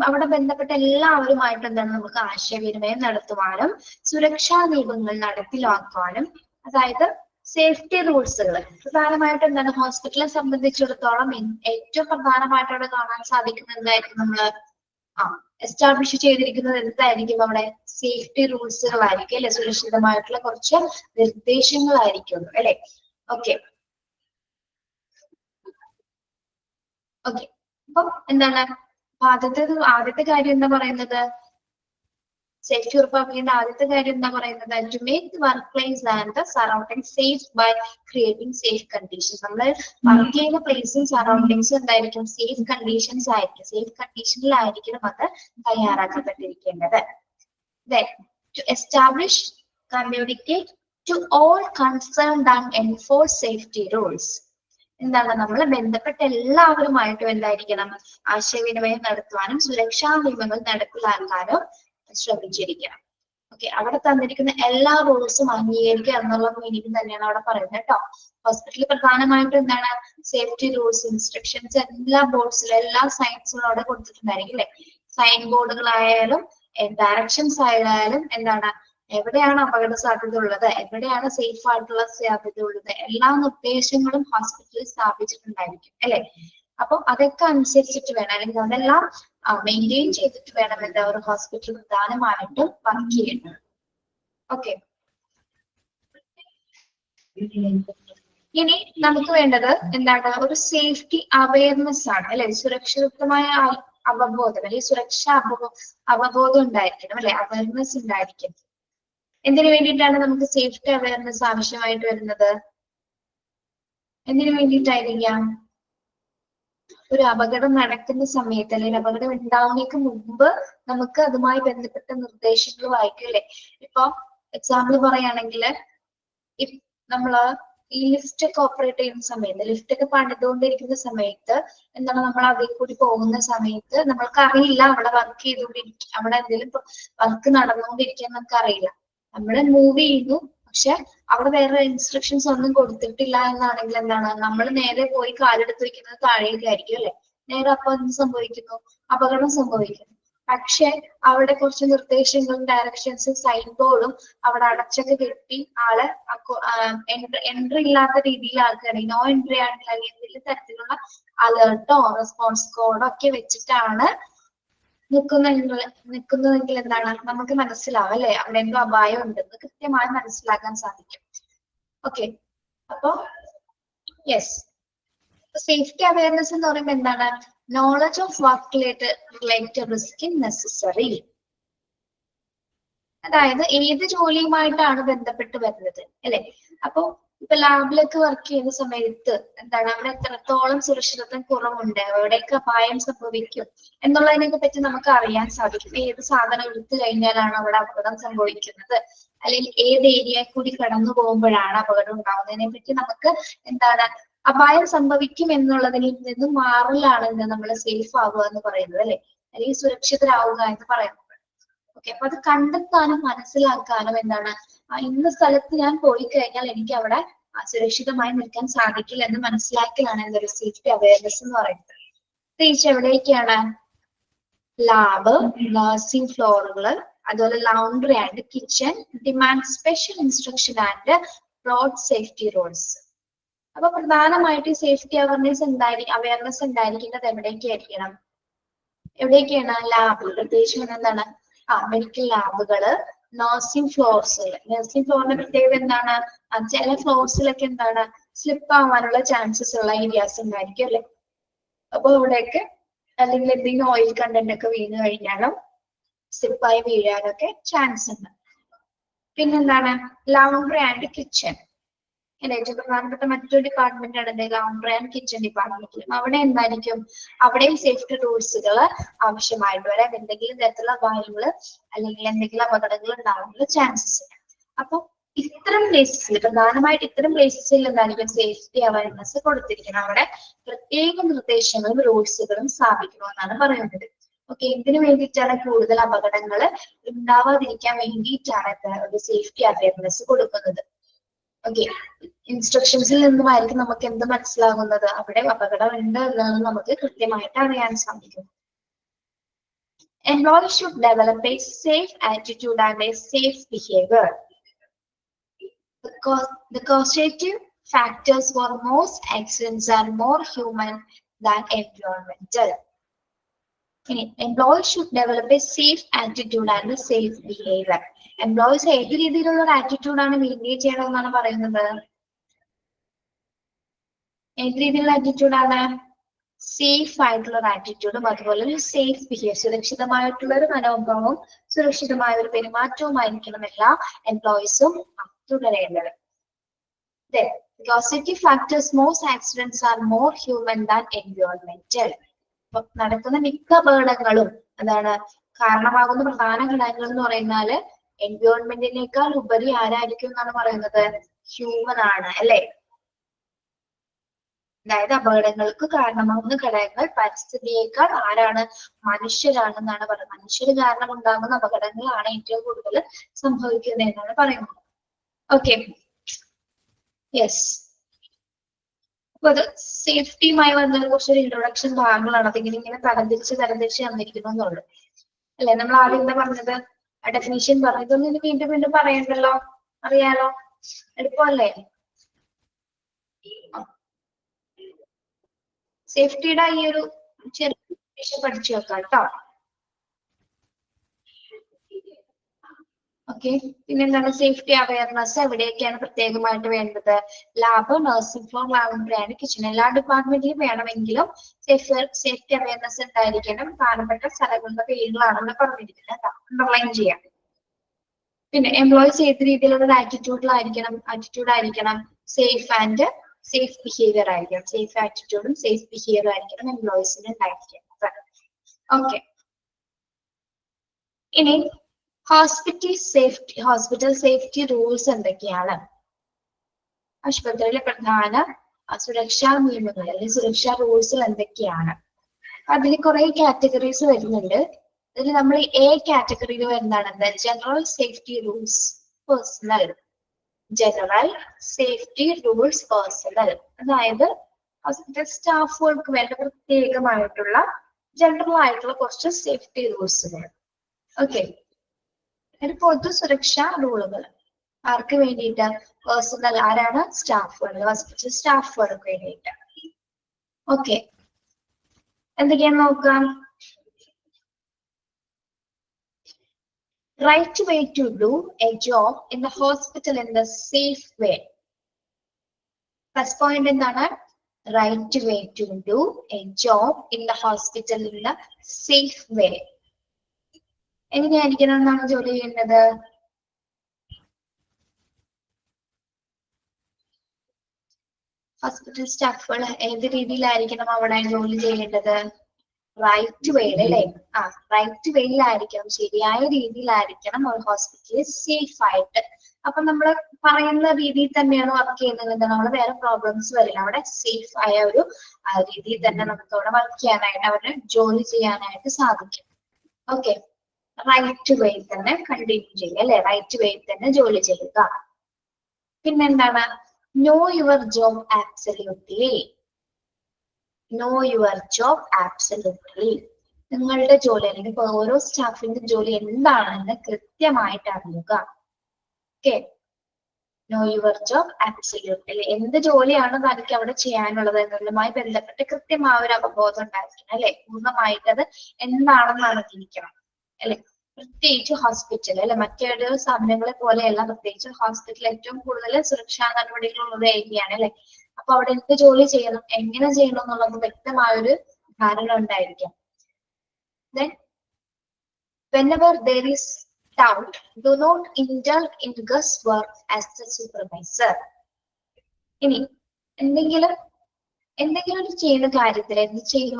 അവിടെ ബന്ധപ്പെട്ട എല്ലാവരുമായിട്ട് എന്താണ്, നമുക്ക് ആശയവിനിമയം നടത്തുവാനും സുരക്ഷാ നിയമങ്ങൾ നടപ്പിലാക്കാനും, അതായത് സേഫ്റ്റി റൂൾസുകൾ പ്രധാനമായിട്ട് എന്താണ്, ഹോസ്പിറ്റലിനെ സംബന്ധിച്ചിടത്തോളം ഏറ്റവും പ്രധാനമായിട്ട് അവിടെ കാണാൻ സാധിക്കുന്നത് എന്തായിരിക്കും? നമ്മള് എസ്റ്റാബ്ലിഷ് ചെയ്തിരിക്കുന്നത് എന്തായിരിക്കും? അവിടെ സേഫ്റ്റി റൂൾസുകളായിരിക്കും അല്ലെ, സുരക്ഷിതമായിട്ടുള്ള കുറച്ച് നിർദ്ദേശങ്ങളായിരിക്കും അല്ലെ. ഓക്കെ. ഓക്കെ, അപ്പൊ എന്താണ് ആദ്യത്തെ കാര്യം എന്താ പറയുന്നത്? സേഫ്റ്റി ഉറപ്പാക്കേണ്ട ആദ്യത്തെ കാര്യം എന്താ പറയുന്നത്? To make the workplace and the surrounding safe by creating safe conditions. നമ്മൾ വർക്ക് ചെയ്യുന്ന പ്ലേസും സറൗണ്ടിങ്സും എന്തായിരിക്കും? സേഫ് കണ്ടീഷൻസ് ആയിരിക്കും. സേഫ് കണ്ടീഷനിലായിരിക്കണം അത് തയ്യാറാക്കപ്പെട്ടിരിക്കേണ്ടത്. Then, to establish, communicate to all concerned and enforce safety rules. എന്താണ്? നമ്മൾ ബന്ധപ്പെട്ട എല്ലാവരുമായിട്ടും എന്തായിരിക്കണം? ആശയവിനിമയം നടത്തുവാനും സുരക്ഷാ നിയമങ്ങൾ നടപ്പിലാക്കാനും ശ്രമിച്ചിരിക്കണം. ഓക്കെ, അവിടെ തന്നിരിക്കുന്ന എല്ലാ റൂൾസും അംഗീകരിക്കുക എന്നുള്ള മീനിങ് തന്നെയാണ് അവിടെ പറയുന്നത് കേട്ടോ. ഹോസ്പിറ്റലിൽ പ്രധാനമായിട്ടും എന്താണ്? സേഫ്റ്റി റൂൾസ്, ഇൻസ്ട്രക്ഷൻസ് എല്ലാ ബോർഡ്സിലും എല്ലാ സൈൻസിലും അവിടെ കൊടുത്തിട്ടുണ്ടായിരിക്കും അല്ലെ? സൈൻ ബോർഡുകളായാലും ഡയറക്ഷൻസ് ആയാലും എന്താണ്? എവിടെയാണ് അപകട സാധ്യത ഉള്ളത്, എവിടെയാണ് സേഫ് ആയിട്ടുള്ള സാധ്യത ഉള്ളത്, എല്ലാ നിർദ്ദേശങ്ങളും ഹോസ്പിറ്റലിൽ സ്ഥാപിച്ചിട്ടുണ്ടായിരിക്കും അല്ലെ? അപ്പൊ അതൊക്കെ അനുസരിച്ചിട്ട് വേണം, അല്ലെങ്കിൽ അതെല്ലാം മെയിൻറ്റെയിൻ ചെയ്തിട്ട് വേണം എന്താ ഒരു ഹോസ്പിറ്റൽ പ്രധാനമായിട്ടും വർക്ക് ചെയ്യുന്നത്. ഓക്കെ, ഇനി നമുക്ക് വേണ്ടത് എന്താണ്? ഒരു സേഫ്റ്റി അവയർനെസ് ആണ് അല്ലെ? സുരക്ഷിതമായ അവബോധം അല്ലെങ്കിൽ സുരക്ഷാ അവബോധം ഉണ്ടായിരിക്കണം അല്ലെ? അവയർനെസ് ഉണ്ടായിരിക്കും. എന്തിനു വേണ്ടിയിട്ടാണ് നമുക്ക് സേഫ്റ്റി അവയർനെസ് ആവശ്യമായിട്ട് വരുന്നത്? എന്തിനു വേണ്ടിയിട്ടായിരിക്കാം? ഒരു അപകടം നടക്കുന്ന സമയത്ത് അല്ലെങ്കിൽ അപകടം ഉണ്ടാവുന്നതിന് മുമ്പ് നമുക്ക് അതുമായി ബന്ധപ്പെട്ട നിർദ്ദേശങ്ങൾ വായിക്കും അല്ലെ? ഇപ്പൊ എക്സാമ്പിൾ പറയുകയാണെങ്കിൽ നമ്മള് ഈ ലിഫ്റ്റ് ഒക്കെ ഓപ്പറേറ്റ് ചെയ്യുന്ന സമയത്ത്, ലിഫ്റ്റ് ഒക്കെ പണിതുകൊണ്ടിരിക്കുന്ന സമയത്ത് എന്താണ്, നമ്മൾ അതിൽ കൂടി പോകുന്ന സമയത്ത് നമ്മൾക്ക് അറിയില്ല അവിടെ വർക്ക് ചെയ്തുകൊണ്ടിരിക്കും, അവിടെ എന്തെങ്കിലും വർക്ക് നടന്നുകൊണ്ടിരിക്കാൻ നമുക്ക് അറിയില്ല. നമ്മൾ മൂവ് ചെയ്യുന്നു, പക്ഷെ അവിടെ വേറെ ഇൻസ്ട്രക്ഷൻസ് ഒന്നും കൊടുത്തിട്ടില്ല എന്നാണെങ്കിൽ എന്താണ്, നമ്മൾ നേരെ പോയി കാലെടുത്ത് വെക്കുന്നത് താഴേക്കായിരിക്കും അല്ലെ? നേരെ അപ്പൊ എന്ത് സംഭവിക്കുന്നു? അപകടം സംഭവിക്കുന്നു. പക്ഷെ അവിടെ കുറച്ച് നിർദ്ദേശങ്ങളും ഡയറക്ഷൻസും സൈൻ ബോർഡും അവിടെ അടച്ചൊക്കെ കെട്ടി ആളെ എൻട്രി ഇല്ലാത്ത രീതിയിൽ ആക്കുകയാണെങ്കിൽ, നോ എൻട്രി ആണെങ്കിൽ അല്ലെങ്കിൽ എന്തെങ്കിലും തരത്തിലുള്ള അലേർട്ടോ റെസ്പോൺസ് കോഡോ ഒക്കെ വെച്ചിട്ടാണ് നിൽക്കുന്നതെങ്കിൽ എന്താണ്, നമുക്ക് മനസ്സിലാവും അല്ലെ? അവിടെ എന്തോ അപായം ഉണ്ടെന്ന് കൃത്യമായി മനസ്സിലാക്കാൻ സാധിക്കും. ഓക്കെ, അപ്പൊ യെസ്, സേഫ്റ്റി അവയർനെസ് എന്ന് പറയുമ്പോൾ എന്താണ്? Knowledge of work related risk necessary. അതായത് ഏത് ജോലിയുമായിട്ടാണ് ബന്ധപ്പെട്ട് വരുന്നത് അല്ലെ? അപ്പൊ ഇപ്പൊ ലാബിലൊക്കെ വർക്ക് ചെയ്യുന്ന സമയത്ത് എന്താണ്, അവിടെ എത്രത്തോളം സുരക്ഷിതത്വം കുറവുണ്ട്, എവിടെയൊക്കെ അപായം സംഭവിക്കും എന്നുള്ളതിനെ പറ്റി നമുക്ക് അറിയാൻ സാധിക്കും. ഏത് സാധനം എടുത്തു കഴിഞ്ഞാലാണ് അവിടെ അപകടം സംഭവിക്കുന്നത്, അല്ലെങ്കിൽ ഏത് ഏരിയയിൽ കൂടി കടന്നു പോകുമ്പോഴാണ് അപകടം ഉണ്ടാവുന്നതിനെ പറ്റി നമുക്ക് എന്താണ്, അപായം സംഭവിക്കും എന്നുള്ളതിൽ നിന്നും മാറലാണ് നമ്മൾ സേഫ് ആവുക എന്ന് പറയുന്നത് അല്ലെ? അല്ലെങ്കിൽ സുരക്ഷിതരാവുക എന്ന് പറയുന്നത്. ഓക്കെ, അപ്പൊ അത് കണ്ടെത്താനും മനസ്സിലാക്കാനും എന്താണ്, ഇന്ന സ്ഥലത്ത് ഞാൻ പോയി കഴിഞ്ഞാൽ എനിക്ക് അവിടെ സുരക്ഷിതമായി നിൽക്കാൻ സാധിക്കില്ല എന്ന് മനസ്സിലാക്കലാണ് എന്തൊരു സേഫ്റ്റി അവയർനെസ് എന്ന് പറയുന്നത്. പ്രത്യേകിച്ച് എവിടേക്കാണ്? ലാബ്, നഴ്സിംഗ് ഫ്ലോറുകള്, അതുപോലെ laundry and kitchen demand special instruction and broad safety rules. അപ്പൊ പ്രധാനമായിട്ട് സേഫ്റ്റി അവയർനെസ് ഉണ്ടായിരിക്കുന്നത് എവിടേക്കായിരിക്കണം? എവിടേക്കാണ്? ലാബ്, പ്രത്യേകിച്ച് എന്താണ്, മെഡിക്കൽ ലാബുകള്, നഴ്സിംഗ് ഫ്ലോർസിൽ. നഴ്സിംഗ് ഫ്ലോറിന്റെ പ്രത്യേകത എന്താണ്? ചില ഫ്ലോർസിലൊക്കെ എന്താണ്, സ്ലിപ്പ് ആവാനുള്ള ചാൻസസ് ഉള്ള ഏരിയാസ് ഉണ്ടായിരിക്കും അല്ലെ? അപ്പൊ ഇവിടെയൊക്കെ അല്ലെങ്കിൽ എന്തെങ്കിലും ഓയിൽ കണ്ടന്റ് ഒക്കെ വീണ് കഴിഞ്ഞാലും സ്ലിപ്പായി വീഴാനൊക്കെ ചാൻസ് ഉണ്ട്. പിന്നെന്താണ്? Laundry and kitchen. ഏറ്റവും പ്രധാനപ്പെട്ട മറ്റൊരു ഡിപ്പാർട്ട്മെന്റ് ആണ് ലൗണ്ടറി ആൻഡ് കിച്ചൺ ഡിപ്പാർട്ട്മെന്റിൽ. അവിടെ എന്തായിരിക്കും? അവിടെയും സേഫ്റ്റി റൂൾസുകൾ ആവശ്യമായിട്ട് വരാം. എന്തെങ്കിലും തരത്തിലുള്ള അപായങ്ങൾ അല്ലെങ്കിൽ എന്തെങ്കിലും അപകടങ്ങൾ ഉണ്ടാകാനുള്ള ചാൻസസ് ഉണ്ട്. അപ്പൊ ഇത്തരം പ്ലേസസിൽ, പ്രധാനമായിട്ട് ഇത്തരം പ്ലേസസിൽ എന്തായിരിക്കും സേഫ്റ്റി അവയർനെസ് കൊടുത്തിരിക്കണം. അവിടെ പ്രത്യേക നിർദ്ദേശങ്ങളും റൂൾസുകളും സ്ഥാപിക്കണമെന്നാണ് പറയുന്നത്. ഓക്കെ, എന്തിനു വേണ്ടിയിട്ടാണ്? കൂടുതൽ അപകടങ്ങൾ ഉണ്ടാവാതിരിക്കാൻ വേണ്ടിയിട്ടാണ് ഒരു സേഫ്റ്റി അവയർനെസ് കൊടുക്കുന്നത്. ഓക്കെ, ഇൻസ്ട്രക്ഷൻസിൽ നിന്നുമായിരിക്കും നമുക്ക് എന്ത് മനസ്സിലാകുന്നത്? അവിടെ അപകടം ഉണ്ട് എന്നാണ് നമുക്ക് കൃത്യമായിട്ട് അറിയാൻ സാധിക്കും. Employees should develop a safe attitude and a safe behavior. The causative factors for most accidents are more human than environmental. Employees should develop a safe attitude and a safe behavior. Employees ഏത് രീതിയിലുള്ള ഒരു ആറ്റിറ്റ്യൂഡാണ് maintain ചെയ്യണമെന്നാണ് പറയുന്നത്? ഏത് രീതിയിലുള്ള ആറ്റിറ്റ്യൂഡാണ്? Safe ആയിട്ടുള്ള ഒരു ആറ്റിറ്റ്യൂഡും അതുപോലെ ഒരു സേഫ് ബിഹേവിയർ, സുരക്ഷിതമായിട്ടുള്ള ഒരു മനോഭാവവും സുരക്ഷിതമായ ഒരു പെരുമാറ്റവുമായിരിക്കണം എല്ലാ എംപ്ലോയീസും തുടരേണ്ടത്. Causative factors, most accidents are more human than environmental. നടക്കുന്ന മിക്ക അപകടങ്ങളും എന്താണ് കാരണമാകുന്ന പ്രധാന ഘടകങ്ങൾ എന്ന് പറയുന്നത് എൻവയോൺമെന്റിനേക്കാൾ ഉപരി ആരായിരിക്കും എന്നാണ് പറയുന്നത്? ഹ്യൂമൻ ആണ് അല്ലെ? അതായത് അപകടങ്ങൾക്ക് കാരണമാകുന്ന ഘടകങ്ങൾ പരിസ്ഥിതിയേക്കാൾ ആരാണ്? മനുഷ്യരാണെന്നാണ് പറയുന്നത്. മനുഷ്യർ കാരണം ഉണ്ടാകുന്ന അപകടങ്ങളാണ് ഏറ്റവും കൂടുതൽ സംഭവിക്കുന്നത് എന്നാണ് പറയുന്നത്. Okay, yes. അപ്പൊ അത് സേഫ്റ്റിയുമായി വന്നതിനെ കുറിച്ചൊരു ഇൻട്രൊഡക്ഷൻ ഭാഗങ്ങളാണ്. അതിങ്ങനെ ഇങ്ങനെ തരംതിരിച്ച് തന്നിരിക്കുന്നു എന്നുള്ളു അല്ലെ? നമ്മൾ ആദ്യം എന്താ പറഞ്ഞത്? ഡെഫിനിഷൻ പറഞ്ഞു. ഇതൊന്നും വീണ്ടും വീണ്ടും പറയണ്ടല്ലോ, അറിയാലോ, എളുപ്പമല്ലേ? സേഫ്റ്റിയുടെ ഈ ഒരു ചെറിയ പഠിച്ചു വെക്കാം കേട്ടോ. ഓക്കെ, പിന്നെന്താണ് സേഫ്റ്റി അവയർനെസ് എവിടെയൊക്കെയാണ് പ്രത്യേകമായിട്ട് വേണ്ടത്? Lab, nursing floor, laboratory, kitchen, എല്ലാ ഡിപ്പാർട്ട്മെന്റിലും വേണമെങ്കിലും സേഫ്റ്റി അവയർനെസ് ഉണ്ടായിരിക്കണം. പ്രധാനപ്പെട്ട സ്ഥലങ്ങളുടെ പേരുകളാണ് ഇവിടെ പറഞ്ഞിരിക്കുന്നത്, അണ്ടർലൈൻ ചെയ്യാം. പിന്നെ എംപ്ലോയീസ് ഏത് രീതിയിലുള്ള ആറ്റിറ്റ്യൂഡ് ആയിരിക്കണം? സേഫ് ബിഹേവിയർ ആയിരിക്കണം. സേഫ് ആറ്റിറ്റ്യൂഡും സേഫ് ബിഹേവിയർ ആയിരിക്കണം എംപ്ലോയീസിന് ഉണ്ടായിരിക്കുന്നത്. ഓക്കെ, ഇനി ഹോസ്പിറ്റൽ സേഫ്റ്റി റൂൾസ് എന്തൊക്കെയാണ്? ആശുപത്രിയിലെ പ്രധാന സുരക്ഷാ നിയമങ്ങൾ അല്ലെങ്കിൽ സുരക്ഷാ റൂൾസ് എന്തൊക്കെയാണ്? അതിൽ കുറെ കാറ്റഗറീസ് വരുന്നുണ്ട്. അതിൽ നമ്മൾ എ കാറ്റഗറിയിൽ വരുന്നതാണ് general safety rules personal. General safety rules personal, അതായത് ഹോസ്പിറ്റൽ സ്റ്റാഫുകൾക്ക് വേണ്ട പ്രത്യേകമായിട്ടുള്ള ജനറൽ ആയിട്ടുള്ള കുറച്ച് സേഫ്റ്റി റൂൾസുകൾ. ഓക്കെ, പൊതു സുരക്ഷാ റൂളുകൾ ആർക്ക് വേണ്ടിയിട്ട്? പേഴ്സണൽ, ആരാണ്? സ്റ്റാഫുകൾ, ഹോസ്പിറ്റൽ സ്റ്റാഫുകൾക്ക് വേണ്ടിയിട്ട്. ഓക്കെ, എന്തൊക്കെയാന്ന് നോക്കാം. Right way to do a job in the hospital in the safe way. First point എന്താണ്? Right way to do a job in the hospital in the safe way. എങ്ങനെയായിരിക്കണം എന്നാണ് ജോലി ചെയ്യേണ്ടത്? ഹോസ്പിറ്റൽ സ്റ്റാഫുകൾ ഏത് രീതിയിലായിരിക്കണം അവിടെ ജോലി ചെയ്യേണ്ടത്? റൈറ്റ് വേയിൽ അല്ലെ? റൈറ്റ് വേയിലായിരിക്കണം, ശരിയായ രീതിയിലായിരിക്കണം ഒരു ഹോസ്പിറ്റലിൽ സേഫ് ആയിട്ട്. അപ്പൊ നമ്മൾ പറയുന്ന രീതിയിൽ തന്നെയാണ് വർക്ക് ചെയ്യുന്നത്. നമ്മൾ വേറെ പ്രോബ്ലംസ് വരില്ല. അവിടെ സേഫ് ആയ ഒരു രീതിയിൽ തന്നെ നമുക്ക് അവിടെ വർക്ക് ചെയ്യാനായിട്ട്, അവരുടെ ജോലി ചെയ്യാനായിട്ട് സാധിക്കും. ഓക്കെ, റൈറ്റ് വേയിൽ തന്നെ കണ്ടിന്യൂ ചെയ്യുക അല്ലെ? റൈറ്റ് വേയിൽ തന്നെ ജോലി ചെയ്യുക. പിന്നെന്താണ്? No your job absolutely. Know your job absolutely. നിങ്ങളുടെ ജോലി അല്ലെങ്കിൽ ഇപ്പൊ ഓരോ സ്റ്റാഫിന്റെ ജോലി എന്താണെന്ന് കൃത്യമായിട്ട് അറിയുക. Okay, know your job absolutely. എന്ത് ജോലിയാണ് തനിക്ക് അവിടെ ചെയ്യാനുള്ളത് എന്നതുമായി ബന്ധപ്പെട്ട് കൃത്യമായ ഒരു അവബോധം ഉണ്ടായിരിക്കണം അല്ലെ? പൂർണ്ണമായിട്ട് അത് എന്താണെന്ന് അറിഞ്ഞിരിക്കണം അല്ലെ? പ്രത്യേകിച്ച് ഹോസ്പിറ്റൽ അല്ലെ, മറ്റേത് സ്ഥാപനങ്ങളെ പോലെയല്ല. പ്രത്യേകിച്ച് ഹോസ്പിറ്റൽ ഏറ്റവും കൂടുതൽ സുരക്ഷാ നടപടികളുള്ളത് ഏരിയയാണ് അല്ലെ? അപ്പൊ അവിടെ എന്ത് ജോലി ചെയ്യണം, എങ്ങനെ ചെയ്യണം എന്നുള്ളത് വ്യക്തമായൊരു ധാരണ ഉണ്ടായിരിക്കാം. Then, whenever there is doubt, do not indulge in guesswork as the supervisor. ഇനി എന്തെങ്കിലും ഒരു ചെയ്യുന്ന കാര്യത്തിൽ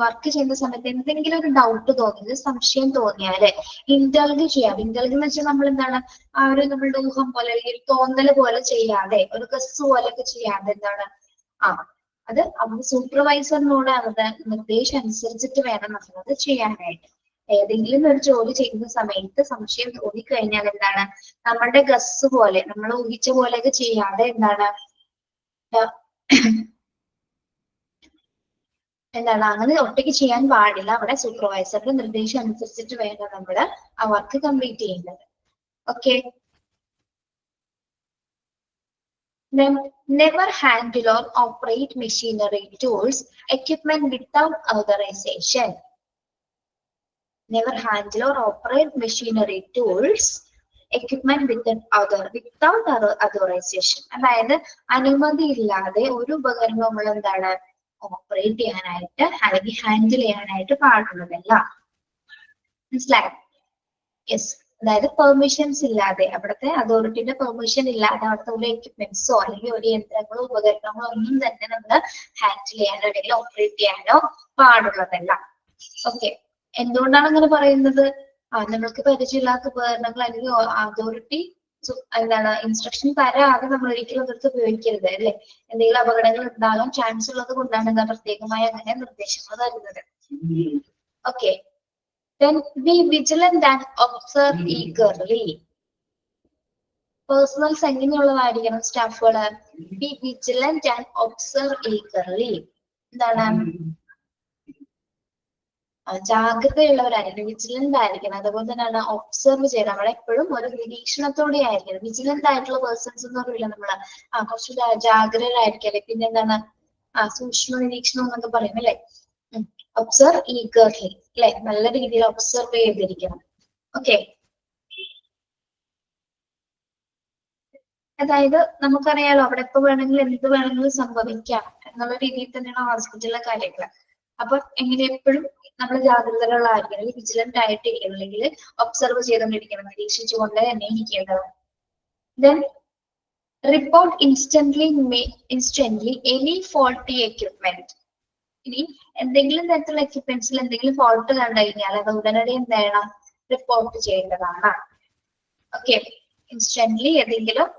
വർക്ക് ചെയ്യുന്ന സമയത്ത് എന്തെങ്കിലും ഒരു ഡൗട്ട് തോന്നിയത്, സംശയം തോന്നിയാല് ഇൻഡൾജ് ചെയ്യാം. ഇൻഡൾജ് എന്ന് വെച്ചാൽ നമ്മൾ എന്താണ്, ആ ഒരു നമ്മളുടെ ഊഹം പോലെ അല്ലെങ്കിൽ തോന്നല് പോലെ ചെയ്യാതെ, ഒരു ഗസ് പോലെയൊക്കെ ചെയ്യാതെ എന്താണ് അത് അവിടെ സൂപ്പർവൈസറിനോട് അവരുടെ നിർദ്ദേശം അനുസരിച്ചിട്ട് വേണം നമ്മളത് ചെയ്യാനായിട്ട്. ഏതെങ്കിലും ഒരു ജോലി ചെയ്യുന്ന സമയത്ത് സംശയം തോന്നിക്കഴിഞ്ഞാൽ എന്താണ്, നമ്മളുടെ ഗസ് പോലെ നമ്മൾ ഊഹിച്ച പോലെയൊക്കെ ചെയ്യാതെ എന്താണ് അങ്ങനെ ഒറ്റയ്ക്ക് ചെയ്യാൻ പാടില്ല. അവിടെ സൂപ്പർവൈസറുടെ നിർദ്ദേശം അനുസരിച്ചിട്ട് വേണം നമ്മൾ ആ വർക്ക് കംപ്ലീറ്റ് ചെയ്യുന്നത്. Okay, then never handle or operate machinery, tools, equipment without authorization. Never handle or operate machinery, tools, equipment without authorization. അതായത് അനുമതി ഇല്ലാതെ ഒരു ഉപകരണം നമ്മൾ എന്താണ് ഓപ്പറേറ്റ് ചെയ്യാനായിട്ട് അല്ലെങ്കിൽ ഹാൻഡിൽ ചെയ്യാനായിട്ട് പാടുള്ളതല്ല. മനസ്സിലായോ? യെസ്. അതായത് പെർമിഷൻസ് ഇല്ലാതെ, അവിടുത്തെ അതോറിറ്റിയുടെ പെർമിഷൻ ഇല്ലാതെ അവിടുത്തെ ഒരു എക്യുപ്മെന്റ്സോ അല്ലെങ്കിൽ ഒരു യന്ത്രങ്ങളോ ഉപകരണങ്ങളോ ഒന്നും തന്നെ നമ്മൾ ഹാൻഡിൽ ചെയ്യാനോ അല്ലെങ്കിൽ ഓപ്പറേറ്റ് ചെയ്യാനോ പാടുള്ളതല്ല. ഓക്കെ. എന്തുകൊണ്ടാണ് അങ്ങനെ പറയുന്നത്? നമ്മൾക്ക് പരിചയമില്ലാത്ത ഉപകരണങ്ങൾ അല്ലെങ്കിൽ അതോറിറ്റി എന്താണ് ഇൻസ്ട്രക്ഷൻ തരാതെ നമ്മൾ ഒരിക്കലും അതെടുത്ത് ഉപയോഗിക്കരുത് അല്ലെ. എന്തെങ്കിലും അപകടങ്ങൾ ഉണ്ടാകാൻ ചാൻസ് ഉള്ളത് കൊണ്ടാണ് എന്താ പ്രത്യേകമായി അങ്ങനെ നിർദ്ദേശങ്ങൾ തരുന്നത്. Okay. Then be vigilant and observe eagerly. Personals എങ്ങനെയുള്ളതായിരിക്കണം സ്റ്റാഫുകള്? Be vigilant and observe eagerly. എന്താണ്? ജാഗ്രതയുള്ളവരായിരിക്കണം, വിജിലന്റ് ആയിരിക്കണം. അതുപോലെ തന്നെയാണ് ഒബ്സർവ് ചെയ്യണം. നമ്മളെ എപ്പോഴും ഒരു നിരീക്ഷണത്തോടെ ആയിരിക്കണം. വിജിലന്റ് ആയിട്ടുള്ള പേഴ്സൺസ് എന്ന് പറയില്ല നമ്മള്. കുറച്ച് ജാഗ്രതരായിരിക്കല്ലേ. പിന്നെ എന്താണ് സൂക്ഷ്മ നിരീക്ഷണം എന്നൊക്കെ പറയും അല്ലെ. ഒബ്സർവ് ഈഗർലി അല്ലെ, നല്ല രീതിയിൽ ഒബ്സർവ് ചെയ്തിരിക്കണം. ഓക്കെ. അതായത് നമുക്കറിയാലോ അവിടെ എപ്പോ വേണമെങ്കിലും എന്ത് വേണമെങ്കിലും സംഭവിക്കാം എന്നുള്ള രീതിയിൽ തന്നെയാണ് ഹോസ്പിറ്റലിലെ കാര്യങ്ങൾ. അപ്പൊ എങ്ങനെ എപ്പോഴും നമ്മൾ ജാഗ്രതകളായിരിക്കണം, അല്ലെങ്കിൽ വിജിലന്റ് ആയിട്ടിരിക്കണം, അല്ലെങ്കിൽ ഒബ്സർവ് ചെയ്തുകൊണ്ടിരിക്കണം, നിരീക്ഷിച്ചുകൊണ്ട് തന്നെ ഇരിക്കേണ്ടത്. Then report instantly any faulty equipment. ഇനി എന്തെങ്കിലും തരത്തിലുള്ള എക്യുപ്മെന്റ്സിൽ എന്തെങ്കിലും ഫോൾട്ട് കണ്ടു കഴിഞ്ഞാൽ അത് ഉടനടി എന്ത് ചെയ്യണം? റിപ്പോർട്ട് ചെയ്യേണ്ടതാണ്. ഓക്കെ. ഇൻസ്റ്റന്റ്ലി ഏതെങ്കിലും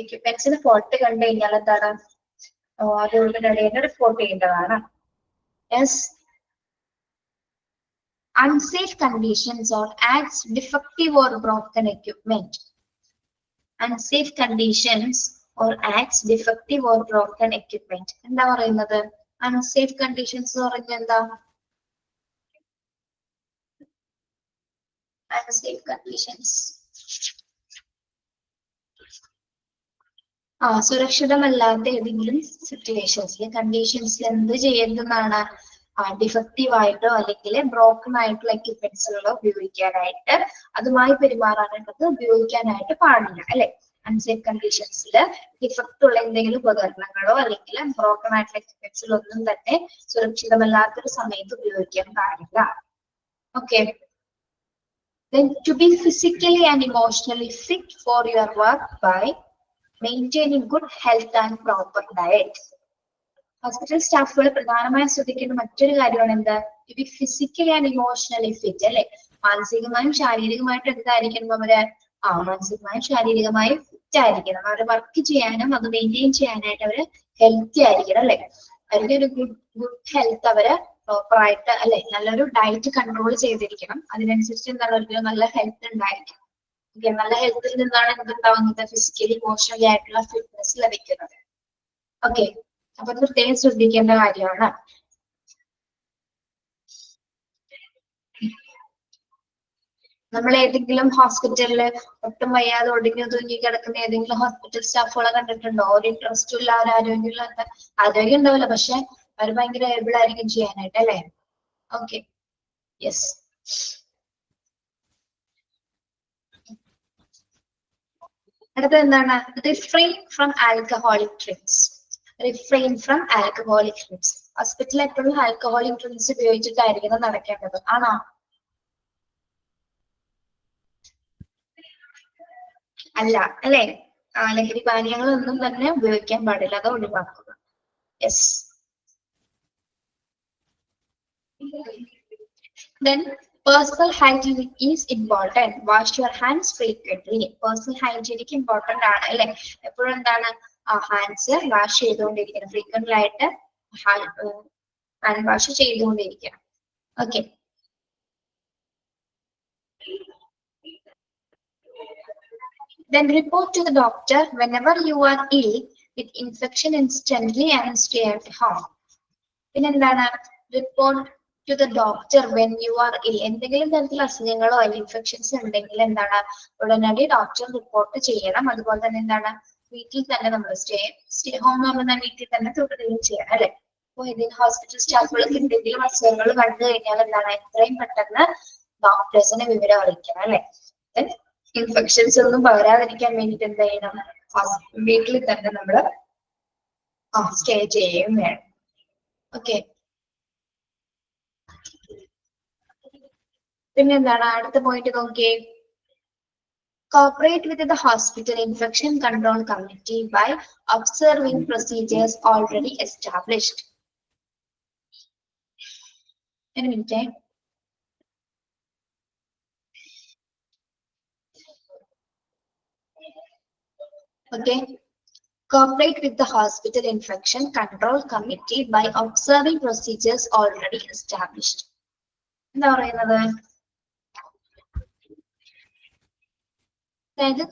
എക്യുപ്മെന്റ്സിന് ഫോൾട്ട് കണ്ടു കഴിഞ്ഞാൽ എന്താണ്? അത് ഉടനടി റിപ്പോർട്ട് ചെയ്യേണ്ടതാണ്. Yes. Unsafe conditions or acts defective or broken equipment. Unsafe conditions or acts defective or broken equipment. എന്താ പറയുന്നത്? Unsafe conditions എന്ന് പറഞ്ഞാൽ എന്താ? Unsafe conditions. സുരക്ഷിതമല്ലാത്ത ഏതെങ്കിലും സിറ്റുവേഷൻസിൽ കണ്ടീഷൻസിൽ എന്ത് ചെയ്യരുതെന്നാണ്? ഡിഫക്റ്റീവ് ആയിട്ടോ അല്ലെങ്കിൽ ബ്രോക്കൺ ആയിട്ടുള്ള എക്യുപ്മെന്റ്സുകളോ ഉപയോഗിക്കാനായിട്ട്, അതുമായി പെരുമാറാനായിട്ട് ഉപയോഗിക്കാനായിട്ട് പാടില്ല അല്ലെ. അൺസേഫ് കണ്ടീഷൻസിൽ ഡിഫക്റ്റ് ഉള്ള എന്തെങ്കിലും ഉപകരണങ്ങളോ അല്ലെങ്കിൽ ബ്രോക്കൺ ആയിട്ടുള്ള എക്യുപ്മെന്റ്സുകളോ ഒന്നും തന്നെ സുരക്ഷിതമല്ലാത്തൊരു സമയത്ത് ഉപയോഗിക്കാൻ പാടില്ല. Okay. Then to be physically and emotionally fit for your work by maintaining good health and proper diet. Hospital സ്റ്റാഫുകൾ പ്രധാനമായും ശ്രദ്ധിക്കേണ്ട മറ്റൊരു കാര്യമാണ് എന്താ? To be physically and emotionally fit അല്ലെ. മാനസികമായും ശാരീരികമായിട്ടും എന്തായിരിക്കണം അവര്? മാനസികമായും ശാരീരികമായും ഫിറ്റ് ആയിരിക്കണം. അവര് വർക്ക് ചെയ്യാനും അത് മെയിൻറ്റെയിൻ ചെയ്യാനായിട്ട് അവര് ഹെൽത്തി ആയിരിക്കണം അല്ലെ. അവരുടെ ഒരു ഗുഡ് ഹെൽത്ത് അവര് പ്രോപ്പർ ആയിട്ട് അല്ലെ, നല്ലൊരു ഡയറ്റ് കൺട്രോൾ ചെയ്തിരിക്കണം. അതിനനുസരിച്ച് എന്താണ് അവർക്ക് നല്ല ഹെൽത്ത് ഉണ്ടായിരിക്കണം. നല്ല ഹെൽത്തിൽ നിന്നാണ് എന്തുണ്ടാവുന്നത്? ഫിസിക്കലി ഇമോഷണലി ആയിട്ടുള്ള ഫിറ്റ്നസ് ലഭിക്കുന്നത്. ഓക്കെ. അപ്പൊ പ്രത്യേകം ശ്രദ്ധിക്കേണ്ട കാര്യമാണ്. നമ്മൾ ഏതെങ്കിലും ഹോസ്പിറ്റലില് ഒട്ടും വയ്യാതെ ഒടുങ്ങി തൂങ്ങി കിടക്കുന്ന ഏതെങ്കിലും ഹോസ്പിറ്റൽ സ്റ്റാഫുകളെ കണ്ടിട്ടുണ്ടോ? ഒരു ഇൻട്രസ്റ്റും ഇല്ല, ഒരു ആരോഗ്യം ഉണ്ടാവില്ല, പക്ഷെ അവർ ഭയങ്കര ഏബിൾ ആയിരിക്കും ചെയ്യാനായിട്ട് അല്ലെ. ഓക്കെ. യെസ്. അടുത്തത് എന്താണ്? Refrain from alcoholic drinks. Refrain from alcoholic drinks. ഹോസ്പിറ്റലിൽ എപ്പോഴും ആൽക്കഹോളിക് ഡ്രിങ്ക്സ് ഉപയോഗിച്ചിട്ടായിരിക്കണം നടക്കേണ്ടത്. ആണോ? അല്ല അല്ലെ. ലഹരി പാനീയങ്ങളൊന്നും തന്നെ ഉപയോഗിക്കാൻ പാടില്ല, അത് ഒഴിവാക്കുക. Yes. Then personal hygiene is important. Wash your hands frequently. Personal hygiene important ആണ് അല്ലെ. എപ്പോഴും എന്താണ്? ഹാൻഡ്സ് വാഷ് ചെയ്തുകൊണ്ടിരിക്കണം. ഫ്രീക്വന്റ് ആയിട്ട് ഹാൻഡ് വാഷ് ചെയ്തുകൊണ്ടിരിക്കണം. Okay. Then report to the doctor whenever you are ill with infection instantly and stay at home. പിന്നെ എന്താണ്? Report to the doctor when you are ill. എന്തെങ്കിലും തരത്തിലുള്ള അസുഖങ്ങളോ അല്ലെങ്കിൽ ഇൻഫെക്ഷൻസ് ഉണ്ടെങ്കിൽ എന്താണ്? ഉടനടി ഡോക്ടർ റിപ്പോർട്ട് ചെയ്യണം. അതുപോലെ തന്നെ എന്താണ്? വീട്ടിൽ തന്നെ നമ്മൾ സ്റ്റേ ഹോം നമ്മൾ വീട്ടിൽ തന്നെ തുടരുകയും ചെയ്യണം അല്ലെ. അപ്പൊ ഇതിന് ഹോസ്പിറ്റൽ സ്റ്റാഫുകൾക്ക് എന്തെങ്കിലും അസുഖങ്ങൾ കണ്ടു കഴിഞ്ഞാൽ എന്താണ്? എത്രയും പെട്ടെന്ന് ഡോക്ടേഴ്സിനെ വിവരം അറിയിക്കണം അല്ലെ. ഇൻഫെക്ഷൻസ് ഒന്നും പകരാതിരിക്കാൻ വേണ്ടിട്ട് എന്ത് ചെയ്യണം? വീട്ടിൽ തന്നെ നമ്മള് സ്റ്റേ ചെയ്യുകയും വേണം. ഓക്കെ. പിന്നെ എന്താണ് അടുത്ത പോയിന്റ് നോക്കിയേ. Cooperate with the hospital infection control committee by observing procedures already established. ഒരു minute. Okay. Cooperate with the hospital infection control committee by observing procedures already established. എന്താ പറയുന്നത്? അതായത്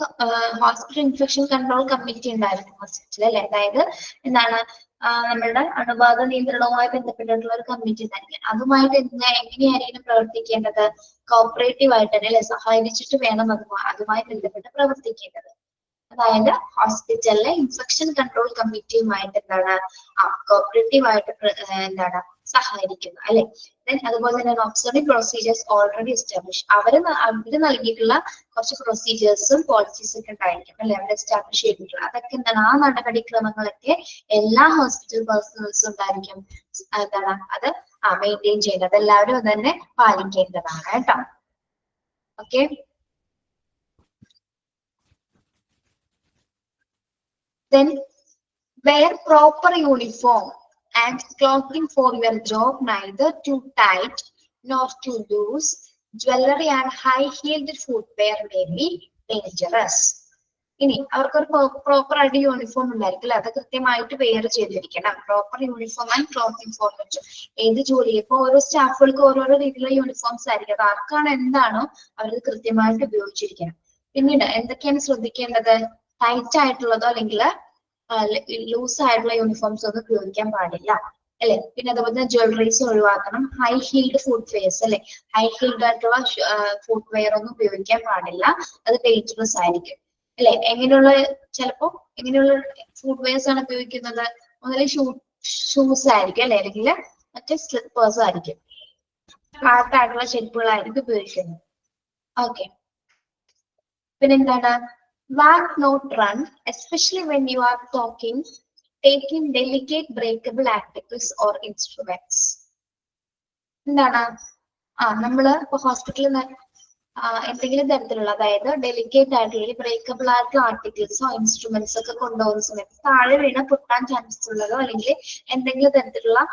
ഹോസ്പിറ്റൽ ഇൻഫെക്ഷൻ കൺട്രോൾ കമ്മിറ്റി ഉണ്ടായിരുന്നു hospital അല്ലെ. അതായത് എന്താണ് നമ്മളുടെ അണുബാധ നിയന്ത്രണവുമായി ബന്ധപ്പെട്ടിട്ടുള്ള ഒരു കമ്മിറ്റി തന്നെ. അതുമായിട്ട് എങ്ങനെയായിരിക്കും പ്രവർത്തിക്കേണ്ടത്? കോപ്പറേറ്റീവ് ആയിട്ട് തന്നെ അല്ലെ, സഹായിച്ചിട്ട് വേണം അതുമായി ബന്ധപ്പെട്ട് പ്രവർത്തിക്കേണ്ടത്. അതായത് ഹോസ്പിറ്റലിലെ ഇൻഫെക്ഷൻ കൺട്രോൾ കമ്മിറ്റിയുമായിട്ട് എന്താണ് കോപ്പറേറ്റീവ് ആയിട്ട് എന്താണ് സഹായിക്കുന്നത് അല്ലെ. അതുപോലെ തന്നെ ഒബ്സർവിംഗ് പ്രൊസീജിയേഴ്സ് ഓൾറെഡി എസ്റ്റാബ്ലിഷ്. അവര് നൽകിയിട്ടുള്ള കുറച്ച് പ്രൊസീജിയേഴ്സും പോളിസീസും ഒക്കെ ഉണ്ടായിരിക്കും അല്ലെ, അവർ എസ്റ്റാബ്ലിഷ് ചെയ്തിട്ടുള്ള. അതൊക്കെ എന്താണ് ആ നടപടിക്രമങ്ങളൊക്കെ എല്ലാ ഹോസ്പിറ്റൽ പേഴ്സണൽസും ഉണ്ടായിരിക്കും എന്താണ് അത് മെയിൻറ്റെയിൻ ചെയ്യുന്നത്. എല്ലാവരും അത് തന്നെ പാലിക്കേണ്ടതാണ് കേട്ടോ. Okay. Then wear proper uniform and clothing for your job, neither too tight nor too loose. Jewelry and high-heeled footwear may be dangerous. ഇനി അവർക്കൊരു പ്രോപ്പർ ആയിട്ട് യൂണിഫോം ഉണ്ടായിരിക്കില്ല, അത് കൃത്യമായിട്ട് വെയർ ചെയ്തിരിക്കണം. Proper uniform and clothing for ഏത് ജോലി. ഇപ്പൊ ഓരോ സ്റ്റാഫുകൾക്ക് ഓരോരോ രീതിയിലുള്ള യൂണിഫോംസ് ആയിരിക്കും. അത് ആർക്കാണ് എന്താണോ അവരത് കൃത്യമായിട്ട് ഉപയോഗിച്ചിരിക്കണം. പിന്നീട് എന്തൊക്കെയാണ് ശ്രദ്ധിക്കേണ്ടത്? ടൈറ്റ് ആയിട്ടുള്ളതോ അല്ലെങ്കിൽ ലൂസ് ആയിട്ടുള്ള യൂണിഫോംസ് ഒന്നും ഉപയോഗിക്കാൻ പാടില്ല അല്ലെ. പിന്നെ അതുപോലെ തന്നെ ജ്വല്ലറീസ് ഒഴിവാക്കണം. ഹൈ ഹീൽഡ് ഫുഡ് വെയർസ് അല്ലെ, ഹൈ ഹീൽഡ് ആയിട്ടുള്ള ഫുഡ് വെയർ ഒന്നും ഉപയോഗിക്കാൻ പാടില്ല, അത് ഡേഞ്ചറസ് ആയിരിക്കും അല്ലെ. എങ്ങനെയുള്ള ചിലപ്പോ എങ്ങനെയുള്ള ഫുഡ് വെയർസ് ആണ് ഉപയോഗിക്കുന്നത്? ഒന്നുകിൽ ഷൂസ് ആയിരിക്കും അല്ലെ, അല്ലെങ്കിൽ മറ്റേ സ്ലിപ്പേഴ്സ് ആയിരിക്കും, ഹാർട്ടായിട്ടുള്ള ചെരുപ്പുകളായിരിക്കും ഉപയോഗിക്കുന്നത്. ഓക്കെ. പിന്നെന്താണ്? Walk, not run, especially when you are taking delicate breakable articles or instruments. എന്താണ് നമ്മള് ഇപ്പൊ ഹോസ്പിറ്റലിൽ എന്തെങ്കിലും തരത്തിലുള്ള, അതായത് ഡെലിക്കേറ്റ് ആയിട്ടുള്ള ബ്രേക്കബിൾ ആയിട്ടുള്ള ആർട്ടിക്കിൾസോ ഇൻസ്ട്രുമെന്റ്സ് ഒക്കെ കൊണ്ടുപോകുന്ന സമയത്ത് താഴെ വീണ പൊട്ടാൻ ചാൻസസ് ഉള്ളതോ അല്ലെങ്കിൽ എന്തെങ്കിലും തരത്തിലുള്ള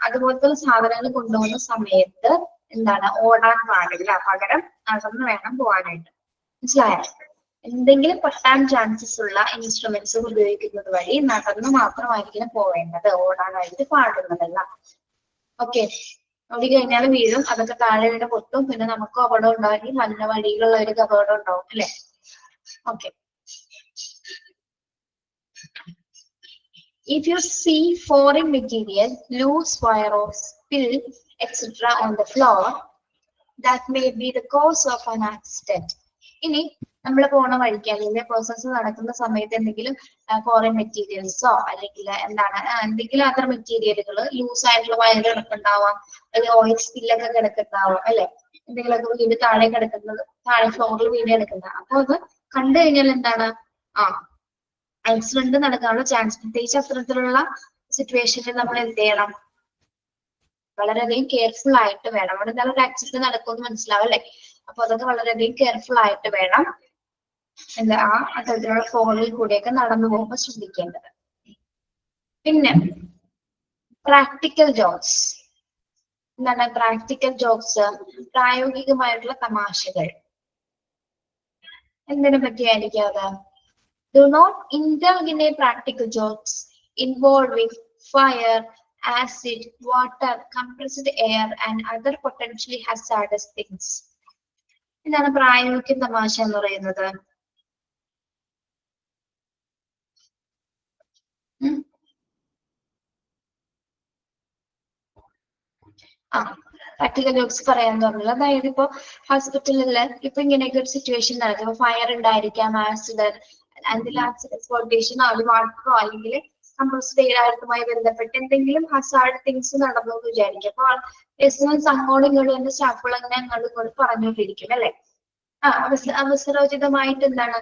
അതുപോലത്തെ സാധനങ്ങൾ കൊണ്ടുപോകുന്ന സമയത്ത് എന്താണ് ഓടാൻ പാടില്ല, പകരം നടന്ന് വേണം പോകാനായിട്ട്. മനസ്സിലായോ? എന്തെങ്കിലും പൊട്ടാൻ ചാൻസസ് ഉള്ള ഇൻസ്ട്രുമെന്റ്സ് ഉപയോഗിക്കുന്നത് വഴി നടന്ന് മാത്രമായിരിക്കും പോവേണ്ടത്, ഓടാനായിട്ട് പാടുന്നതല്ല. ഓക്കെ. ഓടി കഴിഞ്ഞാൽ വീഴും, അതൊക്കെ താഴെ വീണ് പൊട്ടും, പിന്നെ നമുക്കും അപകടം ഉണ്ടാവും, നല്ല വഴിയിലുള്ളവർക്ക് അപകടം ഉണ്ടാവും അല്ലെ. Okay. If you see foreign material, loose wire or spill etc. on the floor, that may be the cause of an accident. ഇനി നമ്മൾ പോണ വഴിക്ക് അല്ലെങ്കിൽ പ്രോസസ്സ് നടക്കുന്ന സമയത്ത് എന്തെങ്കിലും ഫോറിൻ മെറ്റീരിയൽസോ അല്ലെങ്കിൽ എന്താണ് എന്തെങ്കിലും അതർ മെറ്റീരിയലുകൾ ലൂസ് ആയിട്ടുള്ള വയർ കിടക്കുന്നുണ്ടാവാം, അല്ലെങ്കിൽ ഓയിൽ സ്പില്ലൊക്കെ കിടക്കുന്നുണ്ടാവാം അല്ലെ, എന്തെങ്കിലുമൊക്കെ വീട് താഴെ കിടക്കുന്നത്, താഴെ ഫ്ലോറിൽ വീട് കിടക്കുന്നത്. അപ്പൊ അത് കണ്ടു കഴിഞ്ഞാൽ എന്താണ് ആക്സിഡന്റ് നടക്കാനുള്ള ചാൻസ്. പ്രത്യേകിച്ച് അത്തരത്തിലുള്ള സിറ്റുവേഷനിൽ നമ്മൾ എന്ത് ചെയ്യണം? വളരെയധികം കെയർഫുൾ ആയിട്ട് വേണം. അവിടെ എന്തായാലും ഒരു ആക്സിഡന്റ് നടക്കുമെന്ന് മനസ്സിലാവും അല്ലെ. അപ്പൊ അതൊക്കെ വളരെയധികം കെയർഫുൾ ആയിട്ട് വേണം എന്താ അത്തരത്തിലുള്ള ഫ്ലോറിൽ കൂടെയൊക്കെ നടന്നു പോകുമ്പോൾ ശ്രദ്ധിക്കേണ്ടത്. പിന്നെ പ്രാക്ടിക്കൽ ജോക്സ്. എന്താണ് പ്രാക്ടിക്കൽ ജോക്സ്? പ്രായോഗികമായിട്ടുള്ള തമാശകൾ. എന്തിനെ പറ്റിയായിരിക്കും അത്? Do not indulge in a practical jokes involving fire, acid, water, compressed air and other potentially hazardous things. എന്താണ് പ്രായോഗിക തമാശ എന്ന് പറയുന്നത്? പ്രാക്ടിക്കൽ ജോക്സ് പറയാന്ന് പറഞ്ഞത്, അതായത് ഇപ്പൊ ഹോസ്പിറ്റലില് ഇപ്പൊ ഇങ്ങനെയൊക്കെ ഒരു സിറ്റുവേഷൻ നടക്കും, ഫയർ ഉണ്ടായിരിക്കാം, ആക്സിഡന്റ് എക്സ്പ്ലോട്ടേഷൻ വാട്ടറോ അല്ലെങ്കിൽ കംപ്രസ്ഡ് എയറുമായി ബന്ധപ്പെട്ട് എന്തെങ്കിലും ഹസാർഡ് തിങ്സ് നടന്നു എന്ന് വിചാരിക്കും. അപ്പൊ പേഴ്സണൽസ് അങ്ങോട്ടും ഇങ്ങോട്ടും എന്റെ സ്റ്റാഫുകൾ അങ്ങനെ അങ്ങോട്ടും ഇങ്ങോട്ടും പറഞ്ഞുകൊണ്ടിരിക്കും അല്ലെ. അവസരോചിതമായിട്ട് എന്താണ്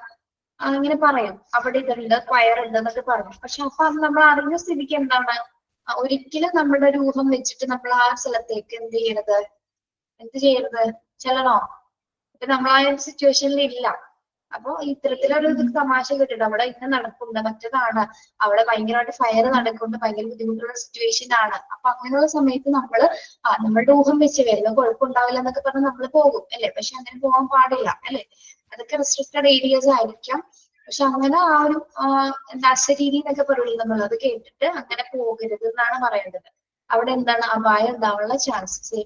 അങ്ങനെ പറയും, അവിടെ ഇതുണ്ട് ഫയർ ഉണ്ട് എന്നൊക്കെ പറഞ്ഞു. പക്ഷെ അപ്പൊ അത് നമ്മൾ അറിഞ്ഞ സ്ഥിതിക്ക് എന്താണ് ഒരിക്കലും നമ്മുടെ ഒരു ഊഹം വെച്ചിട്ട് നമ്മൾ ആ സ്ഥലത്തേക്ക് എന്ത് ചെയ്യരുത് ചെല്ലണോ? ഇപ്പൊ നമ്മൾ ആ ഒരു സിറ്റുവേഷനിൽ ഇല്ല. അപ്പൊ ഇത്തരത്തിലൊരു തമാശ കേട്ടിട്ട് അവിടെ ഇങ്ങനെ നടക്കുന്നത് മറ്റേതാണ്, അവിടെ ഭയങ്കരമായിട്ട് ഫയർ നടക്കുന്നത്, ഭയങ്കര ബുദ്ധിമുട്ടുള്ള സിറ്റുവേഷൻ ആണ്. അപ്പൊ അങ്ങനെയുള്ള സമയത്ത് നമ്മളുടെ ഊഹം വെച്ച് വരുന്ന കുഴപ്പമുണ്ടാവില്ല എന്നൊക്കെ പറഞ്ഞ് നമ്മൾ പോകും അല്ലെ? പക്ഷെ അങ്ങനെ പോകാൻ പാടില്ല അല്ലെ? അതൊക്കെ റെസ്ട്രിക്റ്റഡ് ഏരിയസ് ആയിരിക്കാം. പക്ഷെ അങ്ങനെ ആ ഒരു നശരീതി എന്നൊക്കെ പറയുന്നത് നമ്മൾ അത് കേട്ടിട്ട് അങ്ങനെ പോകരുത് എന്നാണ് പറയേണ്ടത്. അവിടെ എന്താണ് അപായം ഉണ്ടാവാനുള്ള ചാൻസസ്,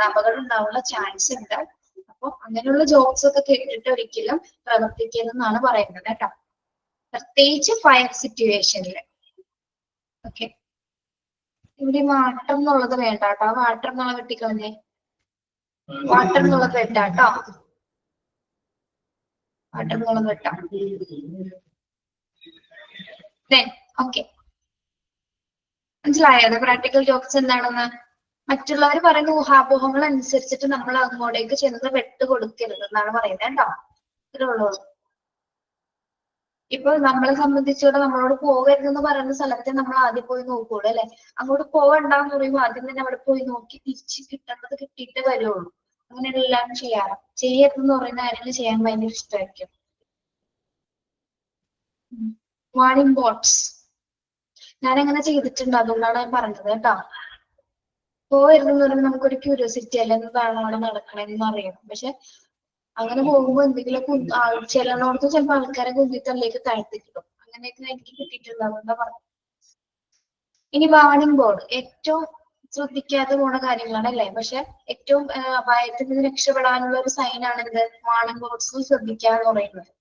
അപകടം ഉണ്ടാവാനുള്ള ചാൻസ് ഉണ്ട്. അപ്പൊ അങ്ങനെയുള്ള ജോബ്സ് ഒക്കെ കേട്ടിട്ട് ഒരിക്കലും പ്രവർത്തിക്കരുതെന്നാണ് പറയുന്നത് കേട്ടോ, പ്രത്യേകിച്ച് ഫയർ സിറ്റുവേഷനിൽ. ഓക്കെ, ഇവിടെ വാട്ടർ എന്നുള്ളത് വേണ്ട കേട്ടോ, വാട്ടർ എന്നുള്ളത് വെട്ടിക്കളഞ്ഞേ, വാട്ടർ എന്നുള്ളത് വെട്ടാട്ടോ, വാട്ടർ എന്നുള്ളത് വെട്ടാം. ഓക്കെ, മനസ്സിലായത് പ്രാക്ടിക്കൽ ജോബ്സ് എന്താണെന്ന്? മറ്റുള്ളവർ പറയുന്ന ഊഹാപോഹങ്ങൾ അനുസരിച്ചിട്ട് നമ്മൾ അങ്ങോട്ടേക്ക് ചെന്ന് കൊടുക്കരുത് എന്നാണ് പറയുന്നത് കേട്ടോ. ഇത്രേ ഉള്ളൂ. ഇപ്പൊ നമ്മളെ സംബന്ധിച്ചിടത്തോളം നമ്മളോട് പോകരുതെന്ന് പറയുന്ന സ്ഥലത്തെ നമ്മൾ ആദ്യം പോയി നോക്കൂളൂ അല്ലെ? അങ്ങോട്ട് പോകണ്ടെന്ന് പറയുമ്പോൾ ആദ്യം തന്നെ അവിടെ പോയി നോക്കി തിരിച്ച് കിട്ടുന്നത് കിട്ടിയിട്ടേ വരുള്ളൂ. അങ്ങനെ എല്ലാം ചെയ്യാറ്. ചെയ്യരുതെന്ന് പറയുന്ന കാര്യങ്ങൾ ചെയ്യാൻ ഭയങ്കര ഇഷ്ടമായിരിക്കും. വാണിംഗ് ബോർഡ്സ് ഞാൻ അങ്ങനെ ചെയ്തിട്ടുണ്ട്, അതുകൊണ്ടാണ് ഞാൻ പറഞ്ഞത് കേട്ടോ. പോകരുതെന്ന് പറയുമ്പോൾ നമുക്കൊരു ക്യൂരിയോസിറ്റി അല്ല, എന്താണ് അവിടെ നടക്കണെന്ന് അറിയണം. പക്ഷെ അങ്ങനെ പോകുമ്പോൾ എന്തെങ്കിലും ചിലനോടത്ത് ചിലപ്പോൾ ആൾക്കാരെ കുന്തിത്തള്ളിലേക്ക് താഴ്ത്തിക്കിടും. അങ്ങനെയൊക്കെ എനിക്ക് കിട്ടിയിട്ടുണ്ട്, അതുകൊണ്ടാ പറഞ്ഞു. ഇനി വാണിംഗ് ബോർഡ് ഏറ്റവും ശ്രദ്ധിക്കാതെ പോണ കാര്യങ്ങളാണ് അല്ലെ? പക്ഷെ ഏറ്റവും അപായത്തിൽ നിന്ന് രക്ഷപ്പെടാനുള്ള ഒരു സൈൻ ആണ് എന്ത്? വാണിംഗ് ബോർഡ്സ് ശ്രദ്ധിക്കുക എന്ന് പറയുന്നത്.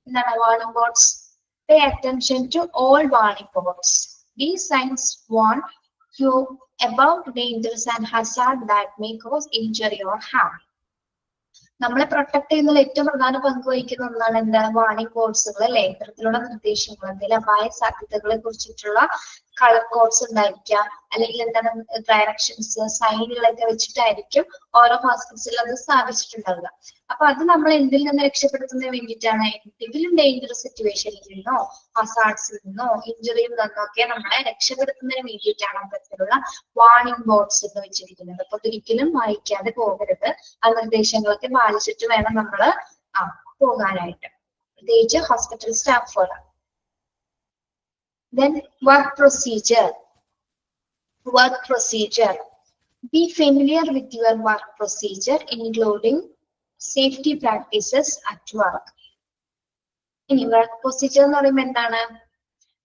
എന്താണ് warning boards? Pay attention to all warning boards. These signs warn you about dangers and hazard that may cause injury or harm. നമ്മളെ പ്രൊട്ടക്ട് ചെയ്യുന്നതിൽ ഏറ്റവും പ്രധാന പങ്ക് വഹിക്കുന്ന ഒന്നാണ് എന്താ? വാണിംഗ് ബോർഡ്സുകൾ അല്ലെ? ഇത്തരത്തിലുള്ള നിർദ്ദേശങ്ങൾ, എന്തെങ്കിലും അപായ സാധ്യതകളെ കുറിച്ചിട്ടുള്ള കളർ കോഡ്സ് ഉണ്ടായിരിക്കാം, അല്ലെങ്കിൽ എന്താണ് ഡയറക്ഷൻസ്, സൈനുകളൊക്കെ വെച്ചിട്ടായിരിക്കും ഓരോ ഹോസ്പിറ്റലിൽ അത് സ്ഥാപിച്ചിട്ടുണ്ടാവുക. അപ്പൊ അത് നമ്മൾ എന്തിൽ നിന്ന് രക്ഷപ്പെടുത്തുന്നതിന് വേണ്ടിയിട്ടാണ്? എന്തെങ്കിലും ഡേഞ്ചറസ് സിറ്റുവേഷനിൽ നിന്നോ ഹസാർഡ്സിൽ നിന്നോ ഇഞ്ചുറിയിൽ നിന്നൊക്കെ നമ്മളെ രക്ഷപ്പെടുത്തുന്നതിന് വേണ്ടിയിട്ടാണ് അത്തരത്തിലുള്ള വാണിംഗ് ബോർഡ്സ് എന്ന് വെച്ചിരിക്കുന്നത്. അപ്പൊ ഒരിക്കലും വായിക്കാതെ പോകരുത്. ആ നിർദ്ദേശങ്ങളൊക്കെ പാലിച്ചിട്ട് വേണം നമ്മൾ പോകാനായിട്ട്, പ്രത്യേകിച്ച് ഹോസ്പിറ്റൽ സ്റ്റാഫുകൾ. Then work procedure. Work procedure. Be familiar with your work procedure, including safety practices at work. ഇനി വർക്ക് പ്രൊസീജിയർ എന്ന് പറയുമ്പോൾ എന്താണ്?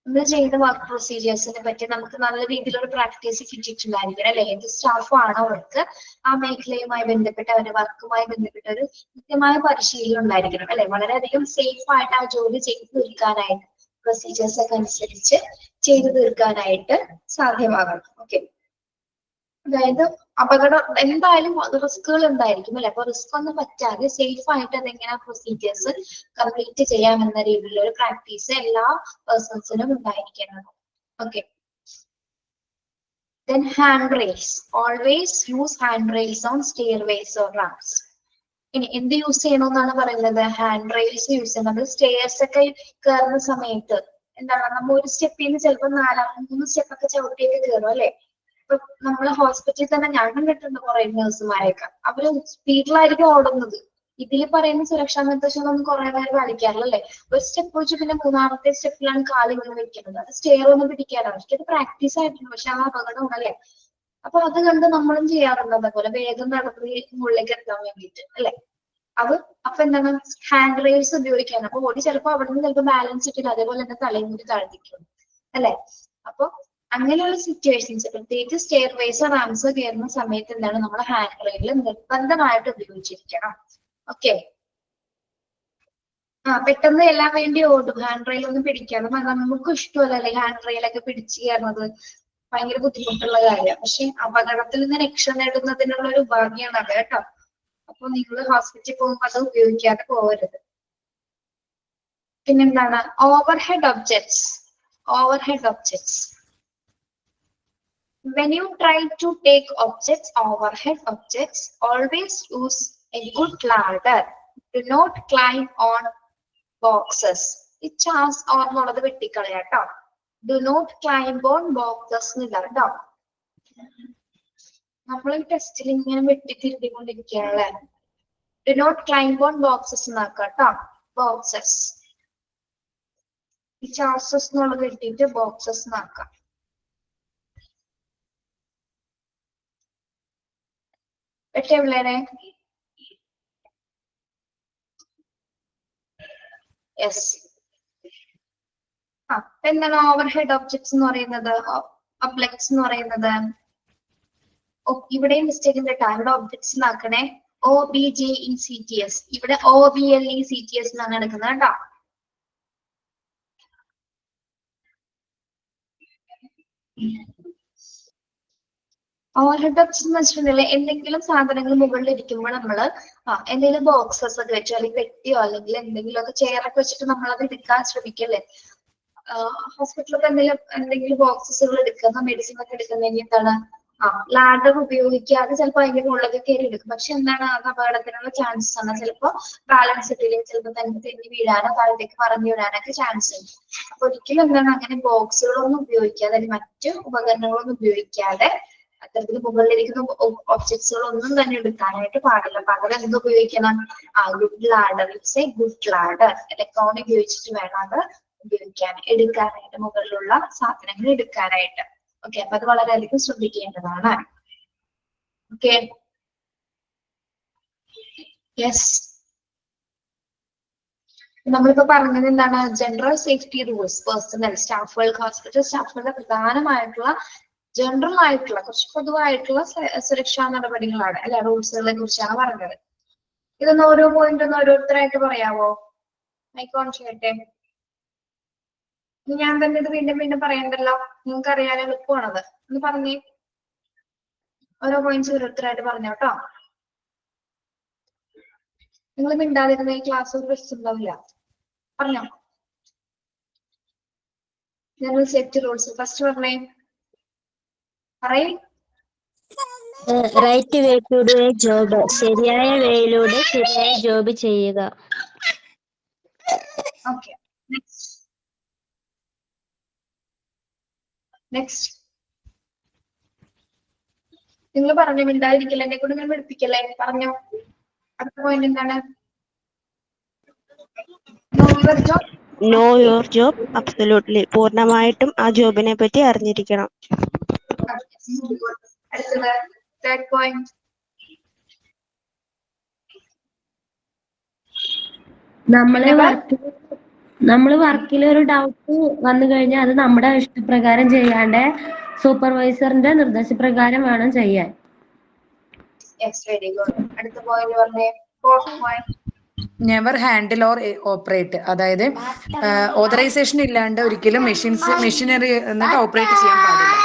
നമ്മൾ ചെയ്യുന്ന വർക്ക് പ്രൊസീജിയേഴ്സിനെ പറ്റി നമുക്ക് നല്ല രീതിയിലൊരു പ്രാക്ടീസ് കിട്ടിയിട്ടുണ്ടായിരിക്കണം അല്ലെ? ഏത് സ്റ്റാഫാണോ അവർക്ക് ആ മേഖലയുമായി ബന്ധപ്പെട്ട അവരുടെ വർക്കുമായി ബന്ധപ്പെട്ട ഒരു കൃത്യമായ പരിശീലനം ഉണ്ടായിരിക്കണം അല്ലെ? വളരെയധികം സേഫ് ആയിട്ട് ആ ജോലി ചെയ്തു തീർക്കാനായിട്ട് പ്രൊസീജിയേഴ്സ് ഒക്കെ അനുസരിച്ച് ചെയ്തു തീർക്കാനായിട്ട് സാധ്യമാകണം. ഓക്കെ, അതായത് അപകടം എന്തായാലും റിസ്കുകൾ ഉണ്ടായിരിക്കും അല്ലെ? അപ്പൊ റിസ്ക് ഒന്നും പറ്റാതെ സേഫ് ആയിട്ട് അതെങ്ങനെ പ്രൊസീജിയേഴ്സ് കംപ്ലീറ്റ് ചെയ്യാമെന്ന രീതിയിലുള്ള ഒരു പ്രാക്ടീസ് എല്ലാ പേഴ്സൺസിനും ഉണ്ടായിരിക്കണം. Okay, then handrails. Always use handrails on stairways or ramps. ഇനി എന്ത് യൂസ് ചെയ്യണമെന്നാണ് പറയുന്നത്? ഹാൻഡ് റെയിൽസ് യൂസ് ചെയ്യണം. നമ്മൾ സ്റ്റെയർസ് ഒക്കെ കയറുന്ന സമയത്ത് എന്താണ്, നമ്മൾ ഒരു സ്റ്റെപ്പിൽ നിന്ന് ചിലപ്പോൾ 4-3 സ്റ്റെപ്പൊക്കെ ചവിട്ടിയൊക്കെ കയറും അല്ലെ? ഇപ്പൊ നമ്മള് ഹോസ്പിറ്റലിൽ തന്നെ ഞാൻ കണ്ടിട്ടുണ്ട് കുറെ നഴ്സുമാരെയൊക്കെ, അവര് സ്പീഡിലായിരിക്കും ഓടുന്നത്. ഇതിൽ പറയുന്ന സുരക്ഷാ നിർദ്ദേശങ്ങളൊന്നും കുറെ പേര് പാലിക്കാറില്ല അല്ലെ? ഒരു സ്റ്റെപ്പ് വെച്ച് പിന്നെ 3-ാമത്തെ സ്റ്റെപ്പിലാണ് കാലിങ്ങനെ വെക്കുന്നത്. അത് സ്റ്റെയർ ഒന്നും പിടിക്കാനാണ്. എനിക്കത് പ്രാക്ടീസ് ആയിട്ടുണ്ട്, പക്ഷെ ആ അപകടമാണ് അല്ലെ? അപ്പൊ അത് കണ്ട് നമ്മളും ചെയ്യാറുണ്ട് അതേപോലെ, വേഗം നടന്ന് മുകളിലേക്ക് എത്താൻ വേണ്ടിയിട്ട് അല്ലെ? അപ്പൊ എന്താണ്, ഹാൻഡ് റെയിൽസ് ഉപയോഗിക്കാണ്. അപ്പൊ ഓടി ചിലപ്പോൾ അവിടെ നിന്ന് ചിലപ്പോൾ ബാലൻസ് ഇട്ടില്ല, അതേപോലെ തന്നെ തലയും കൂടി താഴ്ത്തിക്കും അല്ലെ? അപ്പൊ അങ്ങനെയുള്ള സിറ്റുവേഷൻസ്, പ്രത്യേകിച്ച് സ്റ്റെയർ വേസോ റാംസോ കയറുന്ന സമയത്ത് എന്താണ്, നമ്മൾ ഹാൻഡ് റെയിൽ നിർബന്ധമായിട്ട് ഉപയോഗിച്ചിരിക്കണം. ഓക്കെ, പെട്ടെന്ന് എല്ലാം വേണ്ടി ഓടും, ഹാൻഡ് റെയിൽ ഒന്നും പിടിക്കാതെ. നമുക്ക് ഇഷ്ടമല്ലേ ഹാൻഡ് റെയിലൊക്കെ പിടിച്ച് കയറുന്നത്? ഭയങ്കര ബുദ്ധിമുട്ടുള്ള കാര്യമാണ്. പക്ഷെ അപകടത്തിൽ നിന്ന് രക്ഷ നേടുന്നതിനുള്ള ഒരു ഉപാധിയാണ് അത് കേട്ടോ. അപ്പൊ നിങ്ങൾ ഹോസ്പിറ്റലിൽ പോകുമ്പോൾ അത് ഉപയോഗിക്കാതെ പോകരുത്. പിന്നെന്താണ്, overhead objects. Overhead objects. When you try to take overhead objects, always use a good ladder. Do not climb on boxes. ഈ ചാൻസ് ഓർമ്മയുള്ളത് വെട്ടിക്കളയാട്ടോ. Do not climb on boxes എന്നില്ല കേട്ടോ. നമ്മൾ ടെസ്റ്റിൽ ഇങ്ങനെ വെട്ടിത്തിരുത്തിക്കൊണ്ടിരിക്കുകയാണല്ലേ. Do not climb on boxes എന്നാക്കാം കേട്ടോ. ബോക്സസ്, ഈ ചാർസസ് എന്നുള്ളത് വെട്ടിയിട്ട് ബോക്സസ് എന്നാക്കാം. വെട്ടിയ പിള്ളേരെ? യെസ്. എന്താണ് ഓവർ ഹെഡ് ഒബ്ജക്ട്സ് എന്ന് പറയുന്നത്? ഒബ്ജക്ട്സ് എന്ന് പറയുന്നത് ഇവിടെയും മിസ്റ്റേക്ക് ഉണ്ട് കേട്ടോ. ഇവിടെ ഒബ്ജക്ട്സ് ആക്കണേ. OBJECTS. ഇവിടെ OBLECTS എന്നാണ് എടുക്കുന്നത് കേട്ടോ. ഓവർ ഹെഡ് ഒബ്ജക്ട്സ് എന്ന് വെച്ചിട്ടുണ്ടെങ്കിൽ എന്തെങ്കിലും സാധനങ്ങൾ മുകളിൽ ഇരിക്കുമ്പോൾ നമ്മള് എന്തെങ്കിലും ബോക്സസ് ഒക്കെ വെച്ചോ അല്ലെങ്കിൽ പെട്ടിയോ അല്ലെങ്കിൽ എന്തെങ്കിലും ഒക്കെ ചെയറൊക്കെ വെച്ചിട്ട് നമ്മൾ അത് എടുക്കാൻ ശ്രമിക്കല്ലേ. ഹോസ്പിറ്റലൊക്കെ എന്തെങ്കിലും ബോക്സസുകൾ എടുക്കുന്ന മെഡിസിൻ ഒക്കെ എടുക്കുന്നതിന് എന്താണ് ലാഡർ ഉപയോഗിക്കാതെ ചിലപ്പോൾ അതിന്റെ മുകളിലൊക്കെ കയറി എടുക്കും. പക്ഷെ എന്താണ് അത് അപകടത്തിനുള്ള ചാൻസസ് ആണ്. ചിലപ്പോൾ ബാലൻസ് ഇട്ടില്ലെങ്കിൽ ചിലപ്പോൾ തന്നെ തെന്നി വീഴാനോ താഴത്തേക്ക് മറിഞ്ഞു വീഴാനൊക്കെ ചാൻസ് ഉണ്ട്. അപ്പൊ ഒരിക്കലും എന്താണ് അങ്ങനെ ബോക്സുകളൊന്നും ഉപയോഗിക്കാതെ അല്ലെങ്കിൽ മറ്റു ഉപകരണങ്ങളൊന്നും ഉപയോഗിക്കാതെ അത്തരത്തിൽ മുകളിലിരിക്കുന്ന ഒബ്ജക്ട്സുകളൊന്നും തന്നെ എടുക്കാനായിട്ട് പാടില്ല. പകരം എന്ത് ഉപയോഗിക്കണം? Good ladder. It's A good ladder. Electronic ഉപയോഗിച്ചിട്ട് വേണം അത് എടുക്കാനായിട്ട് മുകളിലുള്ള സാധനങ്ങൾ എടുക്കാനായിട്ട്. ഓക്കെ, അപ്പൊ അത് വളരെയധികം ശ്രദ്ധിക്കേണ്ടതാണ്. Okay, yes. നമ്മളിപ്പോ പറഞ്ഞത് എന്താണ്? General safety rules. പേഴ്സണൽ സ്റ്റാഫുകൾക്ക്, ഹോസ്പിറ്റൽ സ്റ്റാഫുകളുടെ പ്രധാനമായിട്ടുള്ള ജനറൽ ആയിട്ടുള്ള കുറച്ച് പൊതുവായിട്ടുള്ള സുരക്ഷാ നടപടികളാണ് അല്ലെ, റൂൾസുകളെ കുറിച്ചാണ് പറഞ്ഞത്. ഇതൊന്ന് ഓരോ പോയിന്റ് ഒന്ന് ഓരോരുത്തരായിട്ട് പറയാവോ? ഐക്കോൺ ചെയ്യട്ടെ. ഞാൻ തന്നെ ഇത് വീണ്ടും വീണ്ടും പറയണ്ടല്ലോ, നിങ്ങൾക്ക് അറിയാൻ എളുപ്പമാണത്. ഒന്ന് പറഞ്ഞേ, ഓരോ പോയിന്റ്സ് ഓരോരുത്തരായിട്ട് പറഞ്ഞോ കേട്ടോ. നിങ്ങൾ മിണ്ടാതിരുന്ന ഈ ക്ലാസ് ഒരു റിസ്ക് ഉണ്ടാവില്ല. പറഞ്ഞോ. ജനറൽ സേഫ്റ്റി റൂൾസ് ഫസ്റ്റ് പറഞ്ഞേ. പറയേ. Right way to do a job. ശരിയായ വേയിലൂടെ ശരിയായ ജോബ് ചെയ്യുക. Okay, next. നിങ്ങൾ പറഞ്ഞു മിണ്ടാതിരിക്കില്ല, എന്നെ കൊണ്ട് ഞാൻ പഠിപ്പിക്കല്ലേ. പറഞ്ഞോ, അടുത്ത പോയിന്റ് എന്താണ്? No your job. അബ്സല്യൂട്ട്ലി. പൂർണ്ണമായിട്ടും ആ ജോബിനെ പറ്റി അറിഞ്ഞിരിക്കണം. അടുത്തത് തേർഡ് പോയിന്റ്. നമ്മള് വർക്കിൽ ഒരു ഡൗട്ട് വന്നു കഴിഞ്ഞാൽ അത് നമ്മുടെ ഇഷ്ടപ്രകാരം ചെയ്യാണ്ട് സൂപ്പർവൈസറിന്റെ നിർദ്ദേശപ്രകാരം വേണം ചെയ്യാൻ. Yes, very good. അടുത്ത പോയിന്റ് പറഞ്ഞേ. Fourth point. Never handle or operate. അതായത് ഓതറൈസേഷൻ ഇല്ലാണ്ട് ഒരിക്കലും മെഷീനറി എന്നിട്ട് ഓപ്പറേറ്റ് ചെയ്യാൻ പാടില്ല.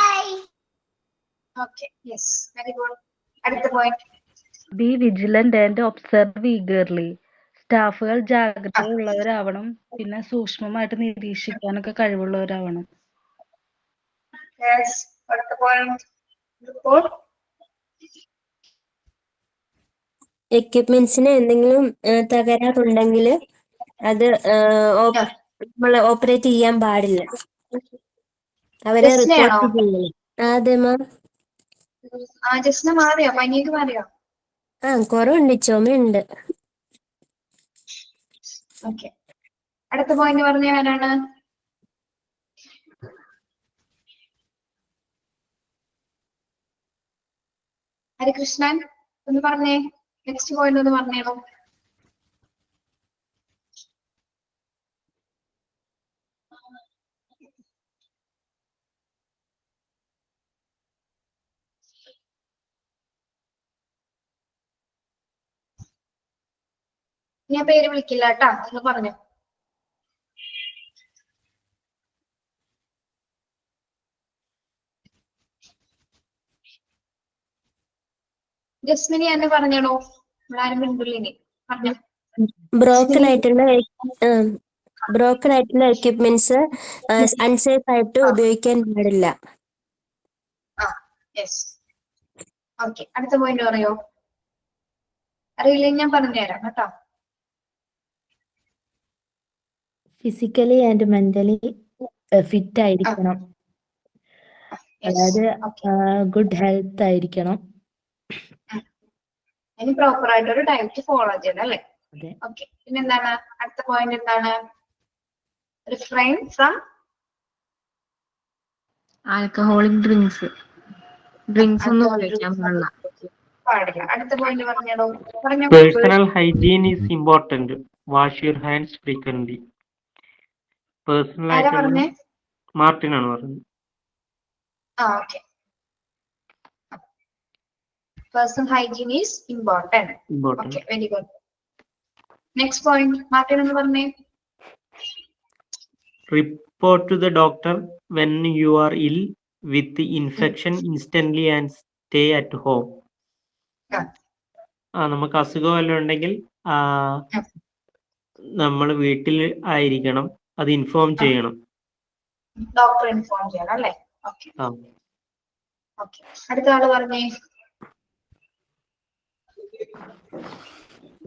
Okay, yes, very good. അടുത്ത point. Be vigilant and observe eagerly. സ്റ്റാഫുകൾ ജാഗ്രതയുള്ളവരാവണം, പിന്നെ സൂക്ഷ്മമായിട്ട് നിരീക്ഷിക്കാനൊക്കെ കഴിവുള്ളവരാവണം. യെസ്, അടുത്ത പോയിന്റ്. എക്യുപ്മെന്റ്സിന് എന്തെങ്കിലും തകരാറുണ്ടെങ്കിൽ അത് നമ്മൾ ഓപ്പറേറ്റ് ചെയ്യാൻ പാടില്ല. അവരെ റിപ്പോർട്ട് ചെയ്യണം. അതെ മാം. ജസ്ന മാറിയോ? പനിയൊക്കെ മാറിയോ? കുറവുണ്ട്, ചുമയുണ്ട്. ഓക്കെ, അടുത്ത പോയിന്റ് പറഞ്ഞ ആരാണ്? ഹരികൃഷ്ണൻ ഒന്ന് പറഞ്ഞേ. നെക്സ്റ്റ് പോയിന്റ് ഒന്ന് പറഞ്ഞേളൂ. ഞാൻ പേര് വിളിക്കില്ല കേട്ടാ, നിങ്ങൾ പറഞ്ഞു. ജസ്മിനി എന്നെ പറഞ്ഞോളൂ. ആരും മിണ്ടുള്ളിനി പറഞ്ഞു. ബ്രോക്കൺ ആയിട്ടുള്ള എക്യുപ്മെന്റ്സ് അൺസേഫ് ആയിട്ട് ഉപയോഗിക്കാൻ പാടില്ല. ഓക്കെ, അടുത്ത പോയിന്റ് പറയോ? അറിയില്ല, ഞാൻ പറഞ്ഞുതരാം കേട്ടോ. ഫിസിക്കലി ആൻഡ് മെന്റലി ഫിറ്റ് ആയിരിക്കണം, Yes. അതായത് Okay. ഗുഡ് ഹെൽത്ത് ആയിരിക്കണം. അതിന് പ്രോപ്പർ ആയിട്ട് ഒരു ഡയറ്റ് ഫോളോ ചെയ്യണം അല്ലേ? അതെ. ഓക്കെ. പിന്നെ എന്താണ് അടുത്ത പോയിന്റ്? എന്താണ്? റിഫ്രൈൻ ഫ്രം ആൽക്കഹോളിക് ഡ്രിങ്ക്സ് ഒന്നും ഉപയോഗിക്കാൻ പാടില്ല. പാടില്ല. അടുത്ത പോയിന്റ് പറഞ്ഞോ. Personal hygiene is important. Wash your hands frequently. Personal ആരാ ആയിട്ടുള്ള പറഞ്ഞേ? മാർട്ടിൻ ആണ് പറഞ്ഞത്. Okay. Personal hygiene is important. Okay, very good. Next point, Martin എന്ന് പറഞ്ഞേ. Report to the doctor when you are ill with the infection instantly and stay at home. നമുക്ക് അസുഖം വല്ലതും ഉണ്ടെങ്കിൽ നമ്മൾ വീട്ടിൽ ആയിരിക്കണം, അത് ഇൻഫോം ചെയ്യണം. ഡോക്ടർ ഇൻഫോം ചെയ്യണം അല്ലേ? ഓക്കെ. ഓക്കെ. അടുത്ത ആള് പറഞ്ഞേ.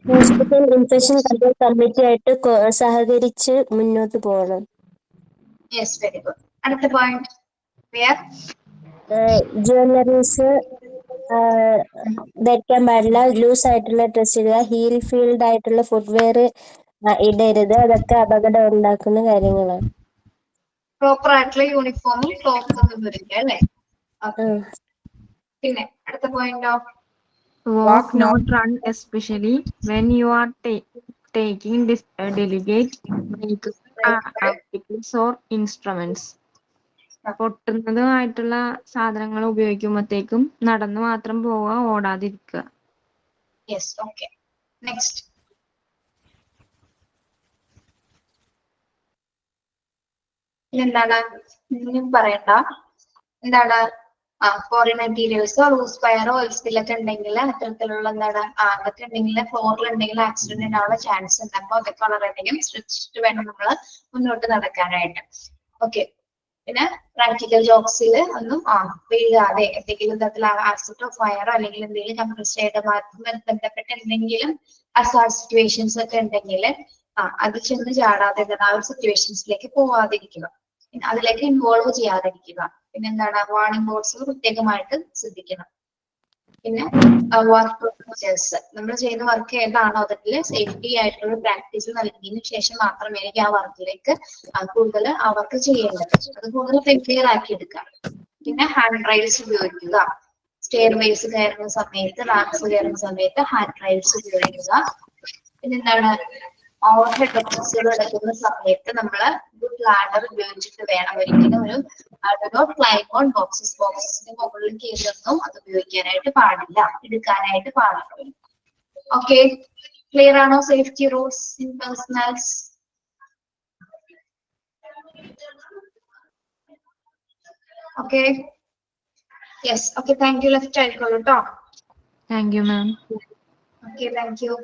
ഹോസ്പിറ്റൽ ഇൻഫെക്ഷൻ കൺട്രോൾ കമ്മിറ്റി ആയിട്ട് സഹകരിച്ച് മുന്നോട്ട് പോകണം. Yes, very good. അടുത്ത പോയിന്റ്. ജ്വല്ലറീസ് ധരിക്കാൻ പാടില്ല, ലൂസ് ആയിട്ടുള്ള ഡ്രസ് ഇടുക, ഹീൽ ഫീൽഡ് ആയിട്ടുള്ള ഫുട്വെയർ ഇടരുത്, അതൊക്കെ അപകടം ഉണ്ടാക്കുന്ന കാര്യങ്ങളാണ്. പ്രോപ്പർ ആയിട്ടുള്ള യൂണിഫോമും ക്ലോത്തും ഒന്നും ധരിക്കുക അല്ലേ? പിന്നെ അടുത്ത പോയിന്റോ? Walk, not run, especially when you are taking delicate articles or instruments. പൊട്ടുന്നതുമായിട്ടുള്ള സാധനങ്ങൾ ഉപയോഗിക്കുമ്പോഴത്തേക്കും നടന്നു മാത്രം പോവുക, ഓടാതിരിക്കുക. യെസ്. ഓക്കെ. നെക്സ്റ്റ്. എന്താണ് പറയണ്ട? എന്താണ്? ഫോറിൻ മെറ്റീരിയൽസോ ലൂസ് വയറോ ഒക്കെ ഉണ്ടെങ്കിൽ അത്തരത്തിലുള്ള എന്താണ് അതൊക്കെ ഉണ്ടെങ്കിൽ ഫ്ലോറിൽ ഉണ്ടെങ്കിൽ ആക്സിഡന്റ് ഉണ്ടാവാനുള്ള ചാൻസ് ഉണ്ട്. അപ്പൊ അതൊക്കെ വളരെയധികം ശ്രദ്ധിച്ചിട്ട് വേണം നമ്മൾ മുന്നോട്ട് നടക്കാനായിട്ട്. ഓക്കെ. പിന്നെ പ്രാക്ടിക്കൽ ജോബ്സിൽ ഒന്നും വീഴാതെ എന്തെങ്കിലും തരത്തിൽ ആക്സിഡന്റോ ഫയറോ അല്ലെങ്കിൽ എന്തെങ്കിലും കംപ്രസ്ഡ് ബന്ധപ്പെട്ട എന്തെങ്കിലും അസാഡ് സിറ്റുവേഷൻസ് ഒക്കെ ഉണ്ടെങ്കിൽ അത് ചെന്ന് ചാടാതെ ആ ഒരു സിറ്റുവേഷൻസിലേക്ക് പോവാതിരിക്കുക, അതിലേക്ക് ഇൻവോൾവ് ചെയ്യാതിരിക്കുക. പിന്നെ എന്താണ്? വാർണിംഗ് ബോർഡ്സ് പ്രത്യേകമായിട്ട് ശ്രദ്ധിക്കണം. പിന്നെ വർക്ക് പ്രൊസീജിയേഴ്സ്, നമ്മൾ ചെയ്യുന്ന വർക്ക് ഏതാണോ അതിൽ സേഫ്റ്റി ആയിട്ടുള്ള പ്രാക്ടീസ് നൽകിയതിനു ശേഷം മാത്രമേ എനിക്ക് ആ വർക്കിലേക്ക് കൂടുതൽ ആ വർക്ക് ചെയ്യേണ്ടത്. അത് കൂടുതൽ പ്രിപ്പയർ ആക്കി എടുക്കുക. പിന്നെ ഹാൻഡ് റൈൽസ് ഉപയോഗിക്കുക. സ്റ്റെയർ വേസ് കയറുന്ന സമയത്ത്, റാംസ് കയറുന്ന സമയത്ത് ഹാൻഡ് റൈൽസ് ഉപയോഗിക്കുക. പിന്നെന്താണ്? ഓവർഹെഡ് എക്സസൈസുകൾ എടുക്കുന്ന സമയത്ത് നമ്മൾ ഗുഡ് ലാഡർ ഉപയോഗിച്ചിട്ട് വേണം. ഒരിക്കലും ഒരു ക്ലൈംബ് ഓൺ ബോക്സിന്റെ മുകളിൽ കയറുന്നതും അത് ഉപയോഗിക്കാനായിട്ട് പാടില്ല, എടുക്കാനായിട്ട് പാടില്ല. ഓക്കെ, ക്ലിയർ ആണോ? Safety rules in personals. Okay. Yes. Okay, thank you. Left ആയിക്കോളൂ കേട്ടോ. Thank you ma'am. Okay, thank U.